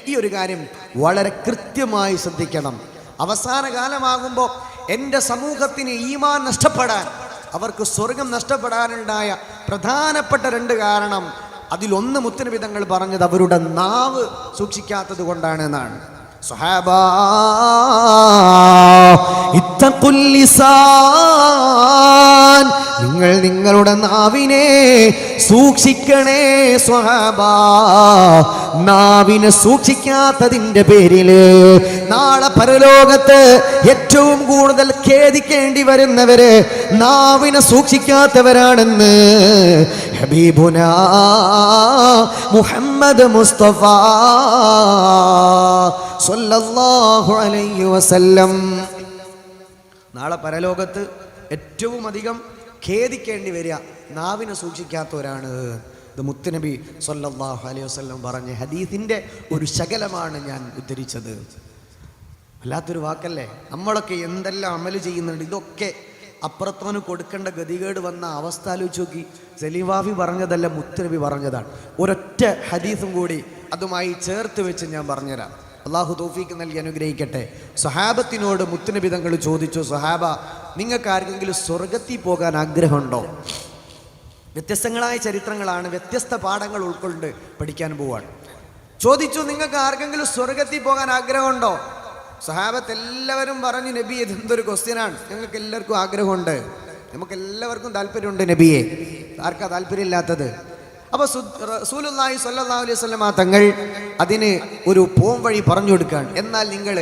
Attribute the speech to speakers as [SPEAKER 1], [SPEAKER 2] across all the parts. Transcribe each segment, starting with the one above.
[SPEAKER 1] ഈ ഒരു കാര്യം വളരെ കൃത്യമായി ശ്രദ്ധിക്കണം. അവസാന കാലമാകുമ്പോൾ എൻ്റെ സമൂഹത്തിന് ഈമാൻ നഷ്ടപ്പെടാൻ, അവർക്ക് സ്വർഗം നഷ്ടപ്പെടാനുണ്ടായ പ്രധാനപ്പെട്ട 2 കാരണം, അതിലൊന്ന് മുത്തുനബി തങ്ങൾ പറഞ്ഞത് അവരുടെ നാവ് സൂക്ഷിക്കാത്തത് കൊണ്ടാണെന്നാണ്. സ്വഹാബാ ഇത്തഖുൽ ലിസാൻ, നിങ്ങൾ നിങ്ങളുടെ നാവിനെ സൂക്ഷിക്കണേ സ്വഹാബാ. നാവിനെ സൂക്ഷിക്കാത്തതിൻ്റെ പേരില് നാളെ പരലോകത്ത് ഏറ്റവും കൂടുതൽ ഖേദിക്കേണ്ടി വരുന്നവര് നാവിനെ സൂക്ഷിക്കാത്തവരാണെന്ന് ഹബീബുനാ മുഹമ്മദ് മുസ്തഫ സല്ലല്ലാഹു അലൈഹി വസല്ലം. നാളെ പരലോകത്ത് ഏറ്റവും അധികം ഖേദിക്കേണ്ടി വരിക നാവിനെ സൂക്ഷിക്കാത്തവരാണ്. ഇത് മുത്തുനബി സല്ലല്ലാഹു അലൈഹി വസല്ലം പറഞ്ഞ ഹദീസിൻ്റെ ഒരു ശകലമാണ് ഞാൻ ഉദ്ധരിച്ചത്. വല്ലാത്തൊരു വാക്കല്ലേ. നമ്മളൊക്കെ എന്തെല്ലാം അമല് ചെയ്യുന്നുണ്ട്. ഇതൊക്കെ അപ്പുറത്തോന് കൊടുക്കേണ്ട ഗതികേട് വന്ന അവസ്ഥ ആലോചിച്ച് നോക്കി. സലീവാഫി പറഞ്ഞതല്ല, മുത്തുനബി പറഞ്ഞതാണ്. ഒരൊറ്റ ഹദീസും കൂടി അതുമായി ചേർത്ത് വെച്ച് ഞാൻ പറഞ്ഞുതരാം. അള്ളാഹു തൗഫീക്ക് നൽകി അനുഗ്രഹിക്കട്ടെ. സ്വഹാബത്തിനോട് മുത്തുനബി തങ്ങൾ ചോദിച്ചു, സ്വഹാബ, നിങ്ങൾക്ക് ആർക്കെങ്കിലും സ്വർഗത്തിൽ പോകാൻ ആഗ്രഹമുണ്ടോ? വ്യത്യസ്തങ്ങളായ ചരിത്രങ്ങളാണ്, വ്യത്യസ്ത പാഠങ്ങൾ ഉൾക്കൊണ്ട് പഠിക്കാൻ പോവാണ്. ചോദിച്ചു, നിങ്ങൾക്ക് ആർക്കെങ്കിലും സ്വർഗത്തിൽ പോകാൻ ആഗ്രഹമുണ്ടോ? സ്വഹാബത്ത് എല്ലാവരും പറഞ്ഞു, നബി ഇതെന്തൊരു ക്വസ്റ്റ്യനാണ്, ഞങ്ങൾക്ക് എല്ലാവർക്കും ആഗ്രഹമുണ്ട്, നമുക്ക് എല്ലാവർക്കും താല്പര്യമുണ്ട് നബിയെ. ആർക്കാ താല്പര്യമില്ലാത്തത്? അപ്പോൾ റസൂലുള്ളാഹി സ്വല്ലല്ലാഹു അലൈഹി വസല്ലം തങ്ങൾ അതിന് ഒരു പോംവഴി പറഞ്ഞു കൊടുക്കുകയാണ്. എന്നാൽ നിങ്ങൾ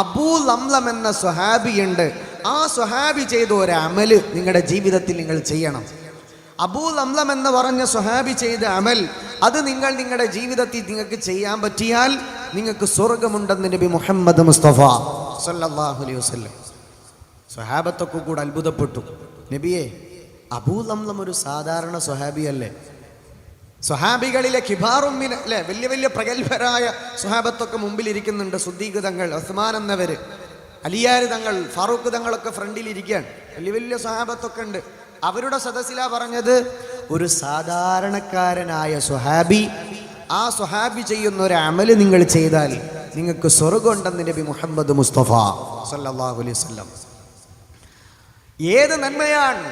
[SPEAKER 1] അബൂ ലംലം എന്ന സ്വഹാബിയുണ്ട്, ആ സ്വഹാബി ചെയ്ത ഒരു അമല് നിങ്ങളുടെ ജീവിതത്തിൽ നിങ്ങൾ ചെയ്യണം. അബൂ ലംലം എന്ന് പറഞ്ഞ സ്വഹാബി ചെയ്ത അമൽ, അത് നിങ്ങൾ നിങ്ങളുടെ ജീവിതത്തിൽ നിങ്ങൾക്ക് ചെയ്യാൻ പറ്റിയാൽ നിങ്ങൾക്ക് സ്വർഗമുണ്ടെന്ന് നബി മുഹമ്മദ് മുസ്തഫ സല്ലല്ലാഹു അലൈഹി വസല്ലം. സ്വഹാബത്തൊക്കെ കൂടെ അത്ഭുതപ്പെട്ടു. നബിയെ, അബൂ ലംലം ഒരു സാധാരണ സ്വഹാബിയല്ലേ? സ്വഹാബികളിലെ കിബാറുമ്മിൻ അല്ലേ, വലിയ വലിയ പ്രഗത്ഭരായ സ്വഹാബത്തൊക്കെ മുമ്പിൽ ഇരിക്കുന്നുണ്ട്. സുദ്ദീഖ് തങ്ങൾ, ഉസ്മാൻ എന്നവർ, അലിയാർ തങ്ങൾ, ഫാറൂഖ് തങ്ങളൊക്കെ ഫ്രണ്ടിൽ ഇരിക്കുകയാണ്. വലിയ വലിയ സ്വഹാബത്തൊക്കെ ഉണ്ട്. അവരുടെ സദസ്സിലാ പറഞ്ഞത്, ഒരു സാധാരണക്കാരനായ സ്വഹാബി, ആ സ്വഹാബി ചെയ്യുന്ന ഒരു അമല് നിങ്ങൾ ചെയ്താൽ നിങ്ങൾക്ക് സ്വർഗമുണ്ടെന്ന് നബി മുഹമ്മദ് മുസ്തഫ സല്ലല്ലാഹു അലൈഹി വസല്ലം. ഏത് നന്മയാണ്?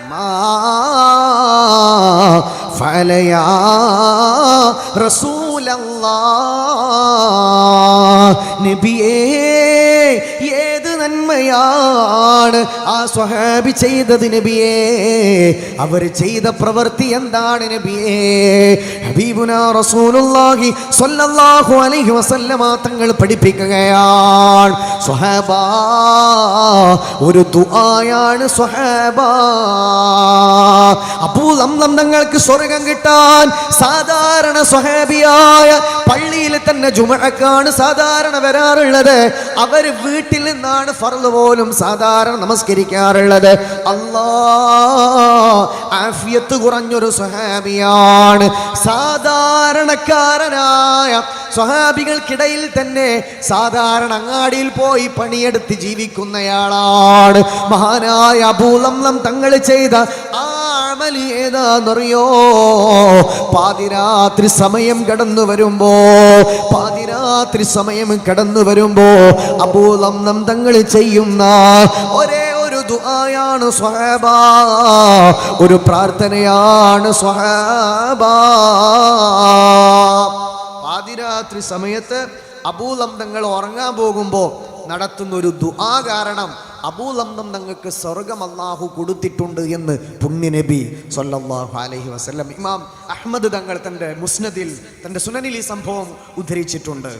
[SPEAKER 1] ഫലയാ റസൂലല്ലാഹ്, നബിയേ ഏത് നന്മയാണ് ആ സ്വഹാബി ചെയ്തത് നബിയേ? അവർ ചെയ്ത പ്രവൃത്തി എന്താണ് നബിയേ? ഹബീബുനാ റസൂലുള്ളാഹി സ്വല്ലല്ലാഹു അലൈഹി വസല്ലമ തങ്ങൾ പഠിപ്പിക്കുകയാണ്, സ്വഹാബാ ഒരു ദുആയാണ് സ്വഹാബാ. അബൂ ലംലം തങ്ങൾക്ക് സ്വർഗം കിട്ടാൻ സാധാരണ സ്വഹാബിയായ പള്ളിയിൽ തന്നെ ജുമുഅക്കാണ് സാധാരണ വരാറുള്ളത്. അവർ വീട്ടിൽ നിന്നാണ് ഫർള് പോലും സാധാരണ നമസ്കരിക്കാറുള്ളത്. അല്ലാഹ് ആഫിയത്ത് കുറഞ്ഞൊരു സ്വഹാബിയാണ്. സാധാരണക്കാരനായ സ്വഹാബികൾക്കിടയിൽ തന്നെ സാധാരണ അങ്ങാടിയിൽ പോയി പണിയെടുത്ത് ജീവിക്കുന്നയാളാണ് മഹാനായ അബൂ ലംലം തങ്ങൾ ചെയ്ത ആ അമല് ഏതാണെന്നറിയോ? പാതിരാത്രി സമയം കടന്നു വരുമ്പോ അബൂ ലംലം തങ്ങൾ ചെയ്യുന്ന ഒരേ ഒരു ദുആയാണ് സ്വഹാബാ, ഒരു പ്രാർത്ഥനയാണ് സ്വഹാബാ. പാതിരാത്രി സമയത്ത് അബൂ ലംലം തങ്ങൾ ഉറങ്ങാൻ പോകുമ്പോൾ നടത്തുന്ന ഒരു ദുആ കാരണം അബൂ ലംലം തങ്ങൾക്ക് സ്വർഗം അല്ലാഹു കൊടുത്തിട്ടുണ്ട് എന്ന് പുണ്യനബി സ്വല്ലല്ലാഹു അലൈഹി വസല്ലം. ഇമാം അഹ്മദ് തങ്ങൾ തൻ്റെ മുസ്നദിൽ, തൻ്റെ സുനനിൽ ഈ സംഭവം ഉദ്ധരിച്ചിട്ടുണ്ട്.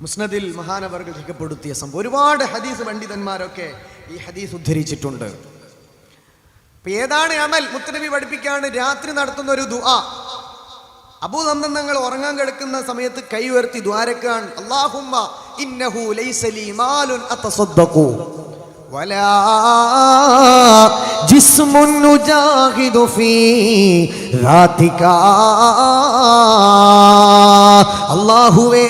[SPEAKER 1] മുസ്നദിൽ മഹാനവർകൾ രേഖപ്പെടുത്തിയ സംഭവം. ഒരുപാട് ഹദീസ് പണ്ഡിതന്മാരൊക്കെ ഈ ഹദീസ് ഉദ്ധരിച്ചിട്ടുണ്ട്. അപ്പൊ ഏതാണ് അമൽ? മുത്തനബി പഠിപ്പിക്കാണ് രാത്രി നടത്തുന്ന ഒരു ദുആ. അബൂ ലംലം തങ്ങൾ ഉറങ്ങാൻ കിടക്കുന്ന സമയത്ത് കൈ ഉയർത്തി ദ്വാരക്കാൻ, അല്ലാഹുമ്മ ഇന്നഹു ലൈസ ലീ മാലുൻ അതസദ്ദഖു വലാ ജിസ്മുൻ നുജാഹിദു ഫീ റാതിക. അല്ലാഹുവേ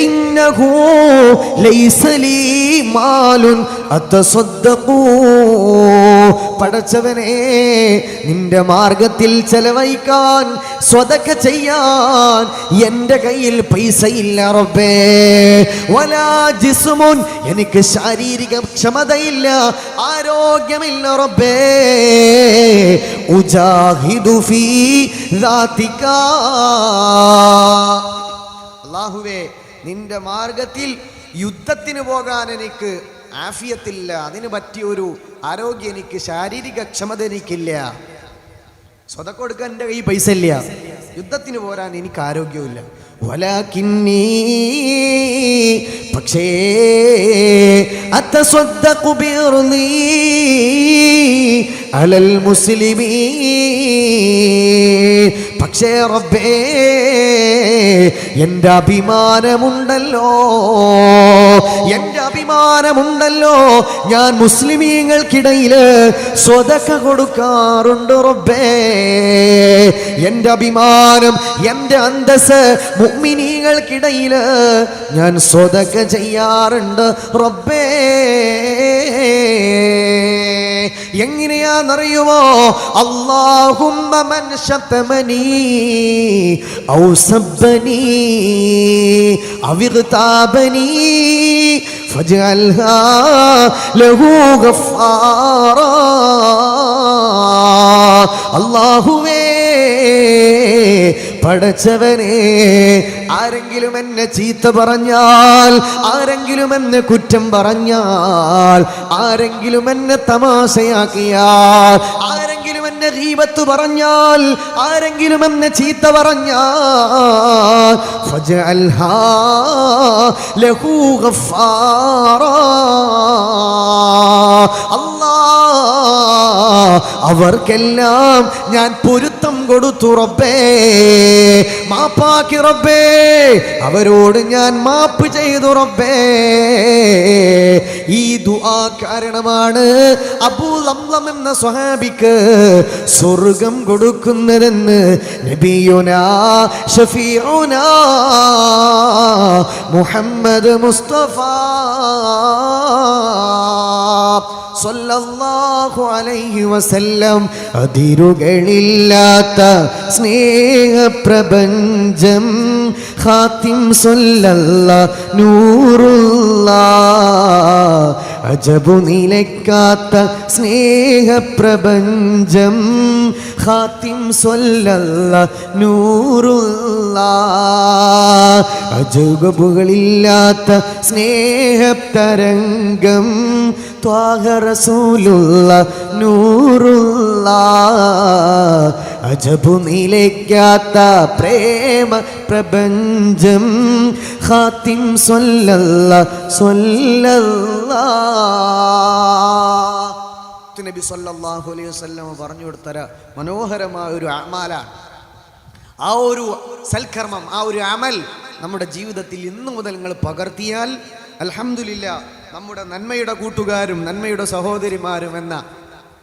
[SPEAKER 1] ഇന്നഹു ലൈസ ലീ മാലുൻ അത്തസദ്ദഖൂ. പടച്ചവനെ, നിന്റെ മാർഗത്തിൽ ചെലവഴിക്കാൻ, സ്വതക്ക ചെയ്യാൻ എൻ്റെ കയ്യിൽ പൈസയില്ല റബ്ബേ. വലാ ജിസ്മുൻ, എനിക്ക് ശാരീരിക ക്ഷമതയില്ല, ആരോഗ്യമില്ല റബ്ബേ. ഉജാഹിദു ഫീ ദാതിക. അല്ലാഹുവേ, നിന്റെ മാർഗത്തിൽ യുദ്ധത്തിന് പോകാൻ എനിക്ക് ആഫിയത്തില്ല, അതിന് പറ്റിയൊരു ആരോഗ്യം എനിക്ക്, ശാരീരിക ക്ഷമത എനിക്കില്ല. സ്വതക്ക കൊടുക്കാൻ എൻ്റെ കയ്യിൽ പൈസ ഇല്ല, യുദ്ധത്തിന് പോരാൻ എനിക്ക് ആരോഗ്യമില്ല. വലാകിന്നീ, പക്ഷേ അത്തസ്വദ്ദഖു ബിർളീ അലൽ മുസ്ലിമീൻ. പക്ഷേ റബ്ബേ, എൻ്റെ അഭിമാനമുണ്ടല്ലോ, എൻ്റെ അഭിമാനമുണ്ടല്ലോ, ഞാൻ മുസ്ലിമീങ്ങൾക്കിടയിൽ സ്വതക്ക കൊടുക്കാറുണ്ട് റബ്ബേ. എൻ്റെ അഭിമാനം, എൻ്റെ അന്തസ്, മുഅ്മിനീങ്ങൾക്കിടയിൽ ഞാൻ സ്വതക്ക ചെയ്യാറുണ്ട് റബ്ബേ. എങ്ങനെയാണെന്നറിയുമോ? അല്ലാഹുമ്മ മൻ ശതമനി ഔ സബ്ബനി ഔ ഇഗ്താബനി ഫജ്അൽഹാ ലഹു ഗഫാറാ. അല്ലാഹുവേ, പടച്ചവനെ, ആരെങ്കിലും എന്നെ ചീത്ത പറഞ്ഞാൽ, ആരെങ്കിലും എന്നെ കുറ്റം പറഞ്ഞാൽ, ആരെങ്കിലും എന്നെ തമാശയാക്കിയാൽ, ആരെങ്കിലും എന്നെ ഗീബത്ത് പറഞ്ഞാൽ, ആരെങ്കിലും എന്നെ ചീത്ത പറഞ്ഞാൽ, ഫജ്അൽഹാ ലഹു ഗഫാറാ. അല്ലാഹ്, അവർക്കെല്ലാം ഞാൻ പൊരുത്തം കൊടുത്തു റബ്ബേ, മാപ്പാക്കി റബ്ബേ, അവരോട് ഞാൻ മാപ്പ് ചെയ്തു റബ്ബേ. ഈ ദുആ കാരണമാണ് അബൂ ലംലം എന്ന സ്വഹാബിക്ക് സ്വർഗം കൊടുക്കുന്നതെന്ന് നബിയുനാ ഷഫീഉനാ മുഹമ്മദ് മുസ്തഫ സല്ലല്ലാഹു അലൈഹി വസല്ലം. അതിരുകളില്ലാത്ത സ്നേഹപ്രപഞ്ചം ഖാത്തിം സല്ലല്ലാഹു നൂറുല്ലാഹ്. അജബു നിലയ്ക്കാത്ത സ്നേഹപ്രപഞ്ചം ഖാത്തിം സല്ലല്ലാഹു നൂറുല്ലാഹ്. അജബുകളില്ലാത്ത സ്നേഹതരംഗം ത്വാഹ റസൂലുള്ളാഹ് നൂറുല്ലാഹ്. അജബു നിലയ്ക്കാത്ത പ്രേമ പ്രപഞ്ചം ഖാത്തിം സ്വല്ലല്ലാഹ്. നബി സല്ലല്ലാഹു അലൈഹി വസല്ലം പറഞ്ഞു കൊടുത്ത മനോഹരമായ ഒരു അമലാണ് ആ ഒരു സൽക്കർമ്മം, ആ ഒരു അമൽ നമ്മുടെ ജീവിതത്തിൽ ഇന്നു മുതൽ നിങ്ങൾ പകർത്തിയാൽ അൽഹംദുലില്ലാഹ്, നമ്മുടെ നന്മയുടെ കൂട്ടുകാരും നന്മയുടെ സഹോദരിമാരും എന്ന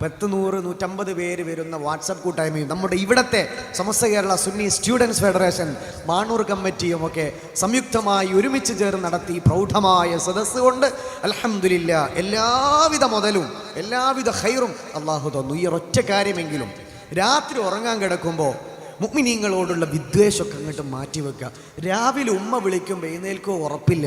[SPEAKER 1] 100-150 പേര് വരുന്ന വാട്സപ്പ് കൂട്ടായ്മയും നമ്മുടെ ഇവിടത്തെ സമസ്ത കേരള സുന്നി സ്റ്റുഡൻസ് ഫെഡറേഷൻ മാണൂർ കമ്മിറ്റിയും ഒക്കെ സംയുക്തമായി ഒരുമിച്ച് ചേർന്ന് നടത്തി പ്രൗഢമായ സദസ്സ് കൊണ്ട് അൽഹംദുലില്ലാഹ് എല്ലാവിധ മുതലും എല്ലാവിധ ഖൈറും അള്ളാഹു തന്നു. ഈ ഒരൊറ്റ കാര്യമെങ്കിലും രാത്രി ഉറങ്ങാൻ കിടക്കുമ്പോൾ മുഅ്മിനീങ്ങളോടുള്ള വിദ്വേഷമൊക്കെ അങ്ങോട്ട് മാറ്റിവെക്കുക. രാവിലെ ഉമ്മ വിളിക്കുമ്പോൾ എഴുന്നേൽക്കോ ഉറപ്പില്ല,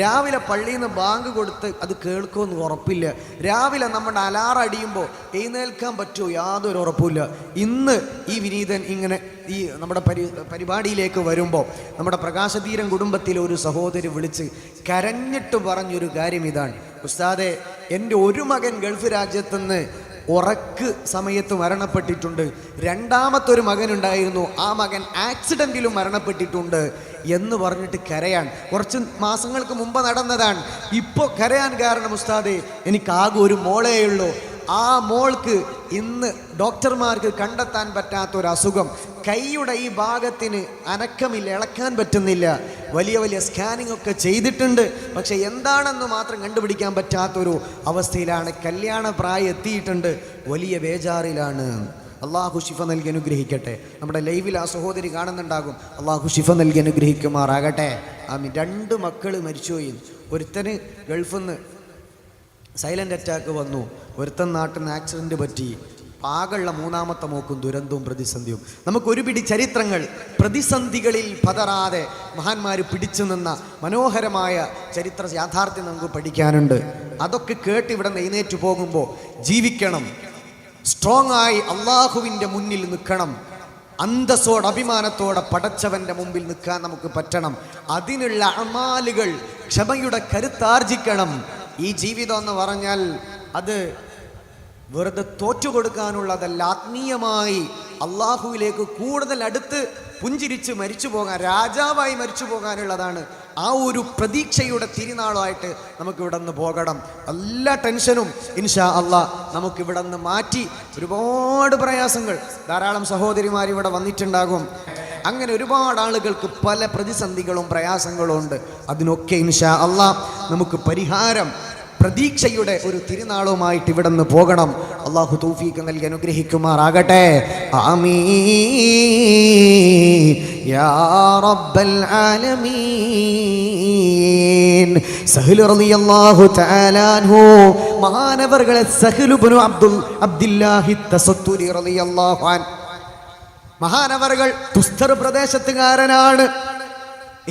[SPEAKER 1] രാവിലെ പള്ളിയിൽ നിന്ന് ബാങ്ക് കൊടുത്ത് അത് കേൾക്കുമെന്ന് ഉറപ്പില്ല, രാവിലെ നമ്മുടെ അലാറം അടിയുമ്പോൾ എഴുന്നേൽക്കാൻ പറ്റുമോ യാതൊരു ഉറപ്പില്ല. ഇന്ന് ഈ വിനീതൻ ഇങ്ങനെ ഈ നമ്മുടെ പരിപാടിയിലേക്ക് വരുമ്പോൾ നമ്മുടെ പ്രകാശധീരൻ കുടുംബത്തിലെ ഒരു സഹോദരി വിളിച്ച് കരഞ്ഞിട്ട് പറഞ്ഞൊരു കാര്യം ഇതാണ്: ഉസ്താദെ, എൻ്റെ ഒരു മകൻ ഗൾഫ് രാജ്യത്തുനിന്ന് ഉറക്ക് സമയത്ത് മരണപ്പെട്ടിട്ടുണ്ട്, രണ്ടാമത്തൊരു മകനുണ്ടായിരുന്നു, ആ മകൻ ആക്സിഡൻറ്റിലും മരണപ്പെട്ടിട്ടുണ്ട് എന്ന് പറഞ്ഞിട്ട് കരയാൻ. കുറച്ച് മാസങ്ങൾക്ക് മുമ്പ് നടന്നതാണ്. ഇപ്പോൾ കരയാൻ കാരണം ഉസ്താദേ, എനിക്കാകെ ഒരു മോളേ ഉള്ളൂ, ആ മോൾക്ക് ഇന്ന് ഡോക്ടർമാർക്ക് കണ്ടെത്താൻ പറ്റാത്തൊരു അസുഖം, കൈയുടെ ഈ ഭാഗത്തിന് അനക്കമില്ല, ഇളക്കാൻ പറ്റുന്നില്ല, വലിയ വലിയ സ്കാനിങ് ഒക്കെ ചെയ്തിട്ടുണ്ട്, പക്ഷെ എന്താണെന്ന് മാത്രം കണ്ടുപിടിക്കാൻ പറ്റാത്തൊരു അവസ്ഥയിലാണ്, കല്യാണ പ്രായം എത്തിയിട്ടുണ്ട്, വലിയ ബേജാറിലാണ്. അള്ളാഹു ശിഫ നൽകി അനുഗ്രഹിക്കട്ടെ. നമ്മുടെ ലൈവിൽ ആ സഹോദരി കാണുന്നുണ്ടാകും, അള്ളാഹു ശിഫ നൽകി അനുഗ്രഹിക്കുമാറാകട്ടെ. ആമീൻ. 2 മക്കൾ മരിച്ചുപോയി. ഒരുത്തന് ഗൾഫിൽ നിന്ന് സൈലൻ്റ് അറ്റാക്ക് വന്നു, ഒരുത്തൻ നാട്ടിൽ നിന്ന് ആക്സിഡൻറ്റ് പറ്റി, ആകെയുള്ള മൂന്നാമത്തെ മോക്കും ദുരന്തവും പ്രതിസന്ധിയും. നമുക്കൊരു പിടി ചരിത്രങ്ങൾ, പ്രതിസന്ധികളിൽ പതറാതെ മഹാന്മാർ പിടിച്ചു നിന്ന മനോഹരമായ ചരിത്ര യാഥാർത്ഥ്യം നമുക്ക് പഠിക്കാനുണ്ട്. അതൊക്കെ കേട്ട് ഇവിടെ നിന്ന് എഴുന്നേറ്റ് പോകുമ്പോൾ ജീവിക്കണം, സ്ട്രോങ് ആയി അള്ളാഹുവിൻ്റെ മുന്നിൽ നിൽക്കണം, അന്തസ്സോടെ അഭിമാനത്തോടെ പടച്ചവൻ്റെ മുമ്പിൽ നിൽക്കാൻ നമുക്ക് പറ്റണം. അതിനുള്ള അമാലുകൾ, ക്ഷമയുടെ കരുത്താർജിക്കണം. ഈ ജീവിതം എന്ന് പറഞ്ഞാൽ അത് വെറുതെ തോറ്റുകൊടുക്കാനുള്ളതല്ല, ആത്മീയമായി അള്ളാഹുവിലേക്ക് കൂടുതൽ അടുത്ത് പുഞ്ചിരിച്ച് മരിച്ചു പോകാൻ, രാജാവായി മരിച്ചു പോകാനുള്ളതാണ്. ആ ഒരു പ്രതീക്ഷയുടെ തിരുനാളായിട്ട് നമുക്കിവിടെ നിന്ന് പോകണം. എല്ലാ ടെൻഷനും ഇൻഷാ അള്ളാഹ് നമുക്കിവിടെ നിന്ന് മാറ്റി. ഒരുപാട് പ്രയാസങ്ങൾ, ധാരാളം സഹോദരിമാർ ഇവിടെ വന്നിട്ടുണ്ടാകും. അങ്ങനെ ഒരുപാട് ആളുകൾക്ക് പല പ്രതിസന്ധികളും പ്രയാസങ്ങളും ഉണ്ട്. അതിനൊക്കെ ഇൻഷാ അള്ളാഹ് നമുക്ക് പരിഹാരം, പ്രതീക്ഷയുടെ ഒരു തിരുനാളുമായിട്ട് ഇവിടെ നിന്ന് പോകണം. അള്ളാഹു തൗഫീഖ് നൽകി അനുഗ്രഹിക്കുമാറാകട്ടെ. ആമീൻ യാ റബ്ബൽ ആലമീൻ. സഹ്ൽ റളിയല്ലാഹു തആല അൻഹു, മഹാനവർകളെ സഹ്ൽ ഇബ്നു അബ്ദുല്ലാഹി തസത്തുരി റളിയല്ലാഹു അൻഹു, മഹാനവർകൾ തുസ്തർ പ്രദേശത്തുകാരനാണ്.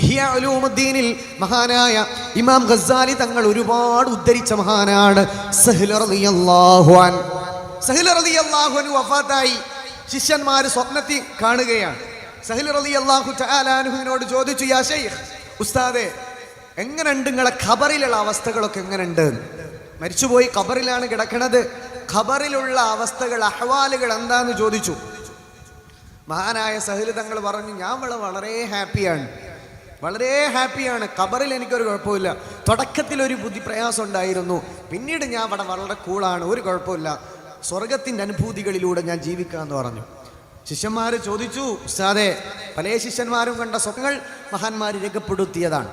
[SPEAKER 1] ഇഹ്യാ ഉലൂമുദ്ദീനിൽ മഹാനായ ഇമാം ഗസ്സാലി തങ്ങൾ ഒരുപാട് ഉദ്ധരിച്ച മഹാനാണ് സഹ്ൽ റളിയല്ലാഹു അൻഹു. സഹ്ൽ റളിയല്ലാഹു അൻഹു വഫാത്തായി. ശിഷ്യന്മാർ സ്വപ്നത്തിൽ കാണുകയാണ്. സഹ്ൽ റളിയല്ലാഹു തആല അൻഹുവിനോട് ചോദിച്ചു, യാ ശൈഖ്, ഉസ്താദേ, എങ്ങനെയുണ്ട് നിങ്ങളെ ഖബറിലുള്ള അവസ്ഥകളൊക്കെ എങ്ങനെയുണ്ട്? മരിച്ചുപോയി ഖബറിലാണ് കിടക്കണത്, ഖബറിലുള്ള അവസ്ഥകൾ, അഹ്വാലുകൾ എന്താന്ന് ചോദിച്ചു. മഹാനായ സഹ്ൽ തങ്ങൾ പറഞ്ഞു, ഞാൻ വളരെ ഹാപ്പിയാണ്, വളരെ ഹാപ്പിയാണ്. ഖബറിൽ എനിക്കൊരു കുഴപ്പമില്ല. തുടക്കത്തിൽ ഒരു പ്രയാസം ഉണ്ടായിരുന്നു, പിന്നീട് ഞാൻ അവിടെ വളരെ കൂളാണ്, ഒരു കുഴപ്പമില്ല, സ്വർഗത്തിൻ്റെ അനുഭൂതികളിലൂടെ ഞാൻ ജീവിക്കാമെന്ന് പറഞ്ഞു. ശിഷ്യന്മാർ ചോദിച്ചു, ഉസ്താദേ, പല ശിഷ്യന്മാരും കണ്ട സ്വപ്നങ്ങൾ മഹാന്മാർ രേഖപ്പെടുത്തിയതാണ്.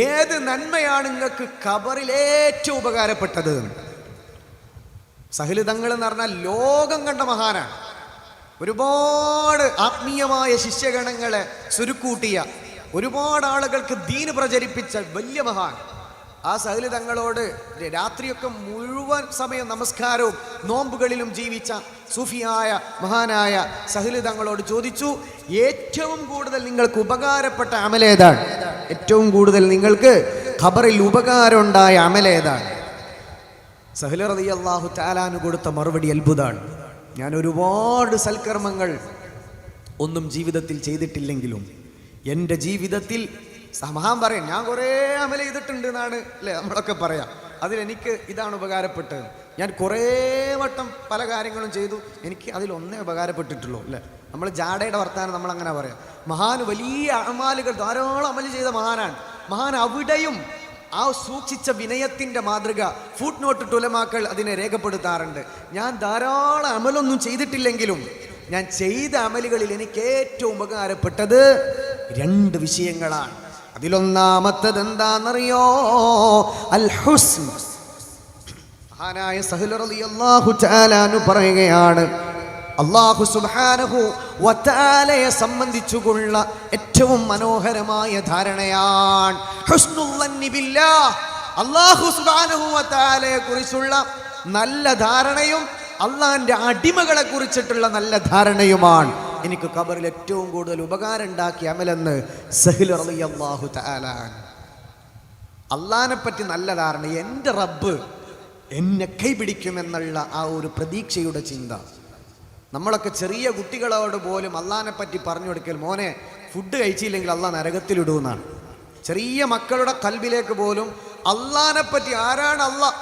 [SPEAKER 1] ഏത് നന്മയാണ് നിങ്ങൾക്ക് ഖബറിൽ ഏറ്റവും ഉപകാരപ്പെട്ടത്? സഹ്ൽ തങ്ങൾ എന്ന് പറഞ്ഞാൽ ലോകം കണ്ട മഹാനാണ്. ഒരുപാട് ആത്മീയമായ ശിഷ്യഗണങ്ങളെ സുരുക്കൂട്ടിയ, ഒരുപാട് ആളുകൾക്ക് ദീന് പ്രചരിപ്പിച്ച വലിയ മഹാൻ. ആ സഹ്ൽ തങ്ങളോട് രാത്രിയൊക്കെ മുഴുവൻ സമയം നമസ്കാരവും നോമ്പുകളിലും ജീവിച്ച സൂഫിയായ മഹാനായ സഹ്ൽ തങ്ങളോട് ചോദിച്ചു, ഏറ്റവും കൂടുതൽ നിങ്ങൾക്ക് ഉപകാരപ്പെട്ട അമലേതാണ്? ഏറ്റവും കൂടുതൽ നിങ്ങൾക്ക് ഖബറിൽ ഉപകാരം ഉണ്ടായ അമലേതാണ്? സഹ്ൽ റളിയല്ലാഹു തആല അൻഹു കൊടുത്ത മറുപടി അത്ഭുതമാണ്. ഞാൻ ഒരുപാട് സൽക്കർമ്മങ്ങൾ ഒന്നും ജീവിതത്തിൽ ചെയ്തിട്ടില്ലെങ്കിലും എൻ്റെ ജീവിതത്തിൽ മഹാൻ പറയും, ഞാൻ കുറേ അമൽ ചെയ്തിട്ടുണ്ട് എന്നാണ് അല്ലേ നമ്മളൊക്കെ പറയാം. അതിലെനിക്ക് ഇതാണ് ഉപകാരപ്പെട്ടത്. ഞാൻ കുറേ വട്ടം പല കാര്യങ്ങളും ചെയ്തു, എനിക്ക് അതിലൊന്നേ ഉപകാരപ്പെട്ടിട്ടുള്ളൂ അല്ലേ. നമ്മൾ ജാടയുടെ വർത്താനം നമ്മളങ്ങനെ പറയാം. മഹാൻ വലിയ അമാലുകൾ ധാരാളം അമൽ ചെയ്ത മഹാനാണ്. മഹാൻ അവിടെയും ആ സൂക്ഷിച്ച വിനയത്തിൻ്റെ മാതൃക ഫുട് നോട്ട് ഉലമാക്കൾ അതിനെ രേഖപ്പെടുത്താറുണ്ട്. ഞാൻ ധാരാളം അമലൊന്നും ചെയ്തിട്ടില്ലെങ്കിലും ഞാൻ ചെയ്ത അമലുകളിൽ എനിക്ക് ഏറ്റവും ഉപകാരപ്പെട്ടത് 2 വിഷയങ്ങളാണ്. അതിലൊന്നാമത്തത് എന്താണെന്നറിയോ? അൽ ഹുസ്ൻ. മഹാനായ സഹ്ൽ റളിയല്ലാഹു തആല അൻഹു പറയുകയാണ്, അല്ലാഹു സുബ്ഹാനഹു വ തആലയെ സംബന്ധിച്ചുള്ള ഏറ്റവും മനോഹരമായ ധാരണയാണ് ഹുസ്നുൽ ളന്നി ബില്ലാഹ്. അല്ലാഹു സുബ്ഹാനഹു വ തആലയെ കുറിച്ചുള്ള നല്ല ധാരണയും അള്ളാഹിന്റെ അടിമകളെ കുറിച്ചിട്ടുള്ള നല്ല ധാരണയുമാണ് എനിക്ക് ഖബറിൽ ഏറ്റവും കൂടുതൽ ഉപകാരം ഉണ്ടാക്കിയ അമലെന്ന് സഹ്ൽ റളിയല്ലാഹു തആല. അള്ളാഹിനെ പറ്റി നല്ല ധാരണ, എൻ്റെ റബ്ബ് എന്നെ കൈപിടിക്കുമെന്നുള്ള ആ ഒരു പ്രതീക്ഷയുടെ ചിന്ത. നമ്മളൊക്കെ ചെറിയ കുട്ടികളോട് പോലും അള്ളാഹിനെ പറ്റി പറഞ്ഞു കൊടുക്കൽ, മോനെ ഫുഡ് കഴിച്ചില്ലെങ്കിൽ അള്ളാഹ് നരകത്തിലിടുമെന്നാണ്. ചെറിയ മക്കളുടെ കൽബിലേക്ക് പോലും അള്ളാഹിനെ പറ്റി, ആരാണ് അള്ളാഹ്?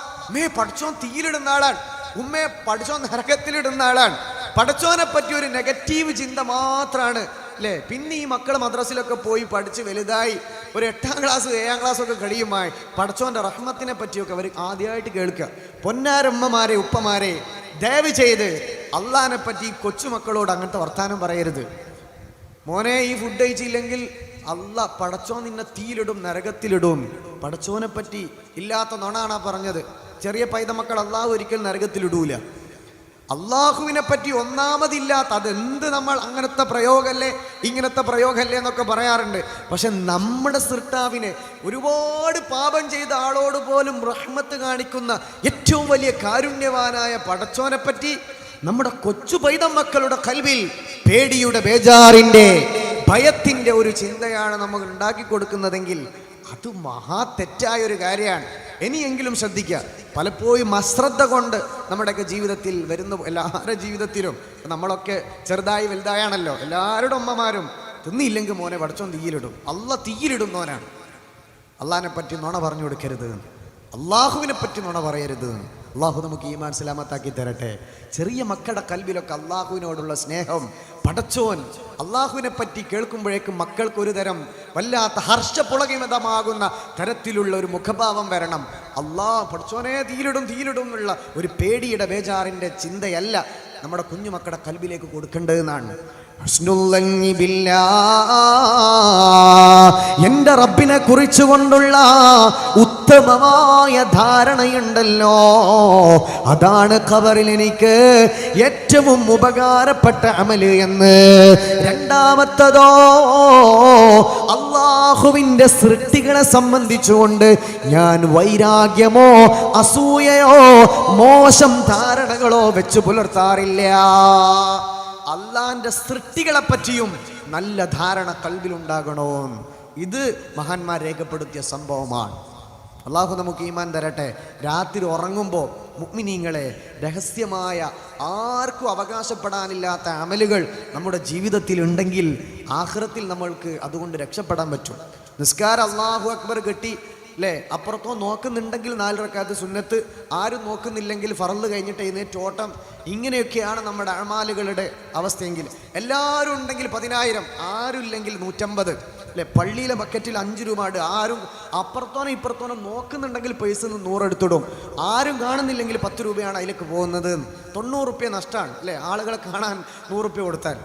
[SPEAKER 1] പഠിച്ചോൻ തീയിലിടുന്ന ആളാണ്, ഉമ്മയെ പഠിച്ചോൻ നരകത്തിലിടുന്ന ആളാണ്. പഠിച്ചോനെ പറ്റി ഒരു നെഗറ്റീവ് ചിന്ത മാത്രമാണ് അല്ലേ. പിന്നെ ഈ മക്കൾ മദ്രസിലൊക്കെ പോയി പഠിച്ച് വലുതായി ഒരു 8ാം ക്ലാസ് 7ാം ക്ലാസ് ഒക്കെ കഴിയുമായി പഠിച്ചോൻ്റെ റഹ്മത്തിനെ പറ്റിയൊക്കെ അവർ ആദ്യമായിട്ട് കേൾക്കുക. പൊന്നാരമ്മമാരെ, ഉപ്പമാരെ, ദയവ് ചെയ്ത് അള്ളാഹിനെ പറ്റി കൊച്ചുമക്കളോട് അങ്ങനത്തെ വർത്താനം പറയരുത്. മോനെ ഈ ഫുഡ് കഴിച്ചില്ലെങ്കിൽ അള്ളാഹ് പടച്ചോൻ നിന്നെ തീയിലിടും, നരകത്തിലിടും. പടച്ചോനെ പറ്റി ഇല്ലാത്ത നുണാണ് പറഞ്ഞത്. ചെറിയ പൈതമക്കൾ അള്ളാഹു ഒരിക്കൽ നരകത്തിലിടൂല. അള്ളാഹുവിനെ പറ്റി ഒന്നാമതില്ലാത്ത അതെന്ത് നമ്മൾ അങ്ങനത്തെ പ്രയോഗമല്ലേ ഇങ്ങനത്തെ പ്രയോഗമല്ലേ എന്നൊക്കെ പറയാറുണ്ട്. പക്ഷെ നമ്മുടെ സൃഷ്ടാവിനെ ഒരുപാട് പാപം ചെയ്ത ആളോട് പോലും റഹ്മത്ത് കാണിക്കുന്ന ഏറ്റവും വലിയ കാരുണ്യവാനായ പടച്ചോനെ പറ്റി നമ്മുടെ കൊച്ചു പൈതം മക്കളുടെ കൽവിൽ പേടിയുടെ, ബേജാറിൻ്റെ, ഭയത്തിൻ്റെ ഒരു ചിന്തയാണ് നമ്മൾ ഉണ്ടാക്കി കൊടുക്കുന്നതെങ്കിൽ അത് മഹാ തെറ്റായ ഒരു കാര്യമാണ്. ഇനിയെങ്കിലും ശ്രദ്ധിക്കുക. പലപ്പോഴും അശ്രദ്ധ കൊണ്ട് നമ്മുടെയൊക്കെ ജീവിതത്തിൽ വരുന്ന, എല്ലാവരുടെ ജീവിതത്തിലും നമ്മളൊക്കെ ചെറുതായി വലുതായാണല്ലോ, എല്ലാവരുടെ അമ്മമാരും തിന്നില്ലെങ്കിൽ മോനെ പടച്ചോൻ തീയിലിടും, തീയിലിടുന്നവനാണ്. അള്ളാഹിനെ പറ്റി നുണ പറഞ്ഞു കൊടുക്കരുത്, അള്ളാഹുവിനെ പറ്റി നുണ പറയരുത്. അള്ളാഹു നമുക്ക് ഈമാൻ സലാമത്താക്കി തരട്ടെ. ചെറിയ മക്കളുടെ കൽബിലൊക്കെ അള്ളാഹുവിനോടുള്ള സ്നേഹം, പടച്ചോൻ അള്ളാഹുവിനെ പറ്റി കേൾക്കുമ്പോഴേക്കും മക്കൾക്ക് ഒരു തരം വല്ലാത്ത ഹർഷപുളകിതമാകുന്ന തരത്തിലുള്ള ഒരു മുഖഭാവം വരണം. പടച്ചോനെ തീയിലിടും എന്നുള്ള ഒരു പേടിയുടെ, ബേജാറിൻ്റെ ചിന്തയല്ല നമ്മുടെ കുഞ്ഞുമക്കളുടെ കൽബിലേക്ക് കൊടുക്കേണ്ടതെന്നാണ്. എന്റെ റബ്ബിനെ കുറിച്ചു കൊണ്ടുള്ള ഉത്തമമായ ധാരണയുണ്ടല്ലോ, അതാണ് ഖബറിൽ എനിക്ക് ഏറ്റവും ഉപകാരപ്പെട്ട അമല് എന്ന്. രണ്ടാമത്തതോ, അള്ളാഹുവിന്റെ സൃഷ്ടികളെ സംബന്ധിച്ചുകൊണ്ട് ഞാൻ വൈരാഗ്യമോ അസൂയയോ മോശം ധാരണകളോ വെച്ച് പുലർത്താറില്ല. അള്ളാന്റെ സൃഷ്ടികളെ പറ്റിയും നല്ല ധാരണ കൽബിലുണ്ടാകണോ. ഇത് മഹാന്മാർ രേഖപ്പെടുത്തിയ സംഭവമാണ്. അള്ളാഹു നമുക്ക് ഈമാൻ തരട്ടെ. രാത്രി ഉറങ്ങുമ്പോൾ മുഅ്മിനീങ്ങളെ, രഹസ്യമായ ആർക്കും അവകാശപ്പെടാനില്ലാത്ത അമലുകൾ നമ്മുടെ ജീവിതത്തിൽ ഉണ്ടെങ്കിൽ ആഖിറത്തിൽ നമ്മൾക്ക് അതുകൊണ്ട് രക്ഷപ്പെടാൻ പറ്റും. നിസ്കാരം അല്ലാഹു അക്ബർ കെട്ടി അല്ലേ, അപ്പുറത്തോ നോക്കുന്നുണ്ടെങ്കിൽ 4 റക്അത്ത് സുന്നത്ത്, ആരും നോക്കുന്നില്ലെങ്കിൽ ഫർള് കഴിഞ്ഞിട്ട് എഴുന്നേറ്റ് ഓട്ടം, ഇങ്ങനെയൊക്കെയാണ് നമ്മുടെ അമാലുകളുടെ അവസ്ഥയെങ്കിൽ. എല്ലാവരും ഉണ്ടെങ്കിൽ 10,000, ആരും ഇല്ലെങ്കിൽ 150 അല്ലേ. പള്ളിയിലെ ബക്കറ്റിൽ 5 രൂപ ഉണ്ട്, ആരും അപ്പുറത്തോനോ ഇപ്പുറത്തോനോ നോക്കുന്നുണ്ടെങ്കിൽ പൈസ 100 എടുത്തിടും, ആരും കാണുന്നില്ലെങ്കിൽ 10 രൂപയാണ് അതിലേക്ക് പോകുന്നത്. 90 റുപ്യ നഷ്ടമാണ് അല്ലേ, ആളുകളെ കാണാൻ 100 റുപ്യ കൊടുത്താൽ.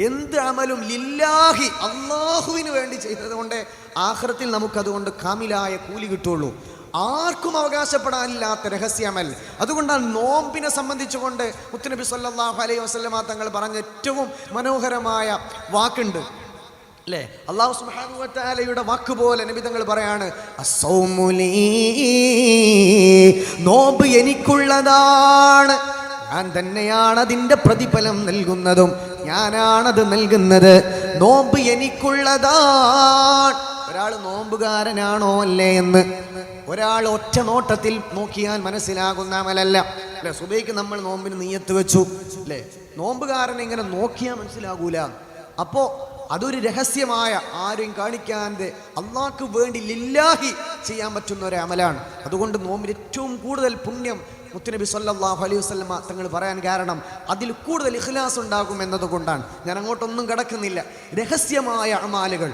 [SPEAKER 1] എന്ത് അമലും ലില്ലാഹി, അള്ളാഹുവിന് വേണ്ടി ചെയ്തത് കൊണ്ട് ആഖിറത്തിൽ നമുക്കതുകൊണ്ട് കാമിലായ കൂലി കിട്ടുള്ളൂ. ആർക്കും അവകാശപ്പെടാനില്ലാത്ത രഹസ്യമൽ. അതുകൊണ്ടാണ് നോമ്പിനെ സംബന്ധിച്ചുകൊണ്ട് മുത്തുനബി സല്ലല്ലാഹു അലൈഹി വസല്ലമ തങ്ങൾ പറഞ്ഞ ഏറ്റവും മനോഹരമായ വാക്കുണ്ട് അല്ലേ. അല്ലാഹു സുബ്ഹാനഹു വ തആലയുടെ വാക്ക് പോലെ നബി തങ്ങൾ പറയാണ്, അസ്സൗമു ലീ, നോമ്പ് എനിക്കുള്ളതാണ്, ഞാൻ തന്നെയാണ് അതിൻ്റെ പ്രതിഫലം നൽകുന്നതും, ഞാനാണത് നൽകുന്നത്. നോമ്പ് എനിക്കുള്ളതാണ്. ഒരാൾ നോമ്പുകാരനാണോ അല്ലേ എന്ന് ഒരാൾ ഒറ്റ നോട്ടത്തിൽ നോക്കിയാൽ മനസ്സിലാകുന്ന അമലല്ല അല്ലെ. സുബൈക്ക് നമ്മൾ നോമ്പിന് നിയ്യത്ത് വെച്ചു അല്ലേ, നോമ്പുകാരനെ ഇങ്ങനെ നോക്കിയാൽ മനസ്സിലാകൂല. അപ്പോൾ അതൊരു രഹസ്യമായ, ആരും കാണിക്കാതെ അള്ളാഹ്ക്ക് വേണ്ടി ലില്ലാഹി ചെയ്യാൻ പറ്റുന്ന ഒരു അമലാണ്. അതുകൊണ്ട് നോമ്പിന് ഏറ്റവും കൂടുതൽ പുണ്യം മുത്തുനബി സല്ലല്ലാഹു അലൈഹി വസല്ലമ തങ്ങൾ പറയാൻ കാരണം അതിൽ കൂടുതൽ ഇഖ്ലാസ് ഉണ്ടാകും എന്നതുകൊണ്ടാണ്. ഞാൻ അങ്ങോട്ടൊന്നും കടക്കുന്നില്ല. രഹസ്യമായ അമാലുകൾ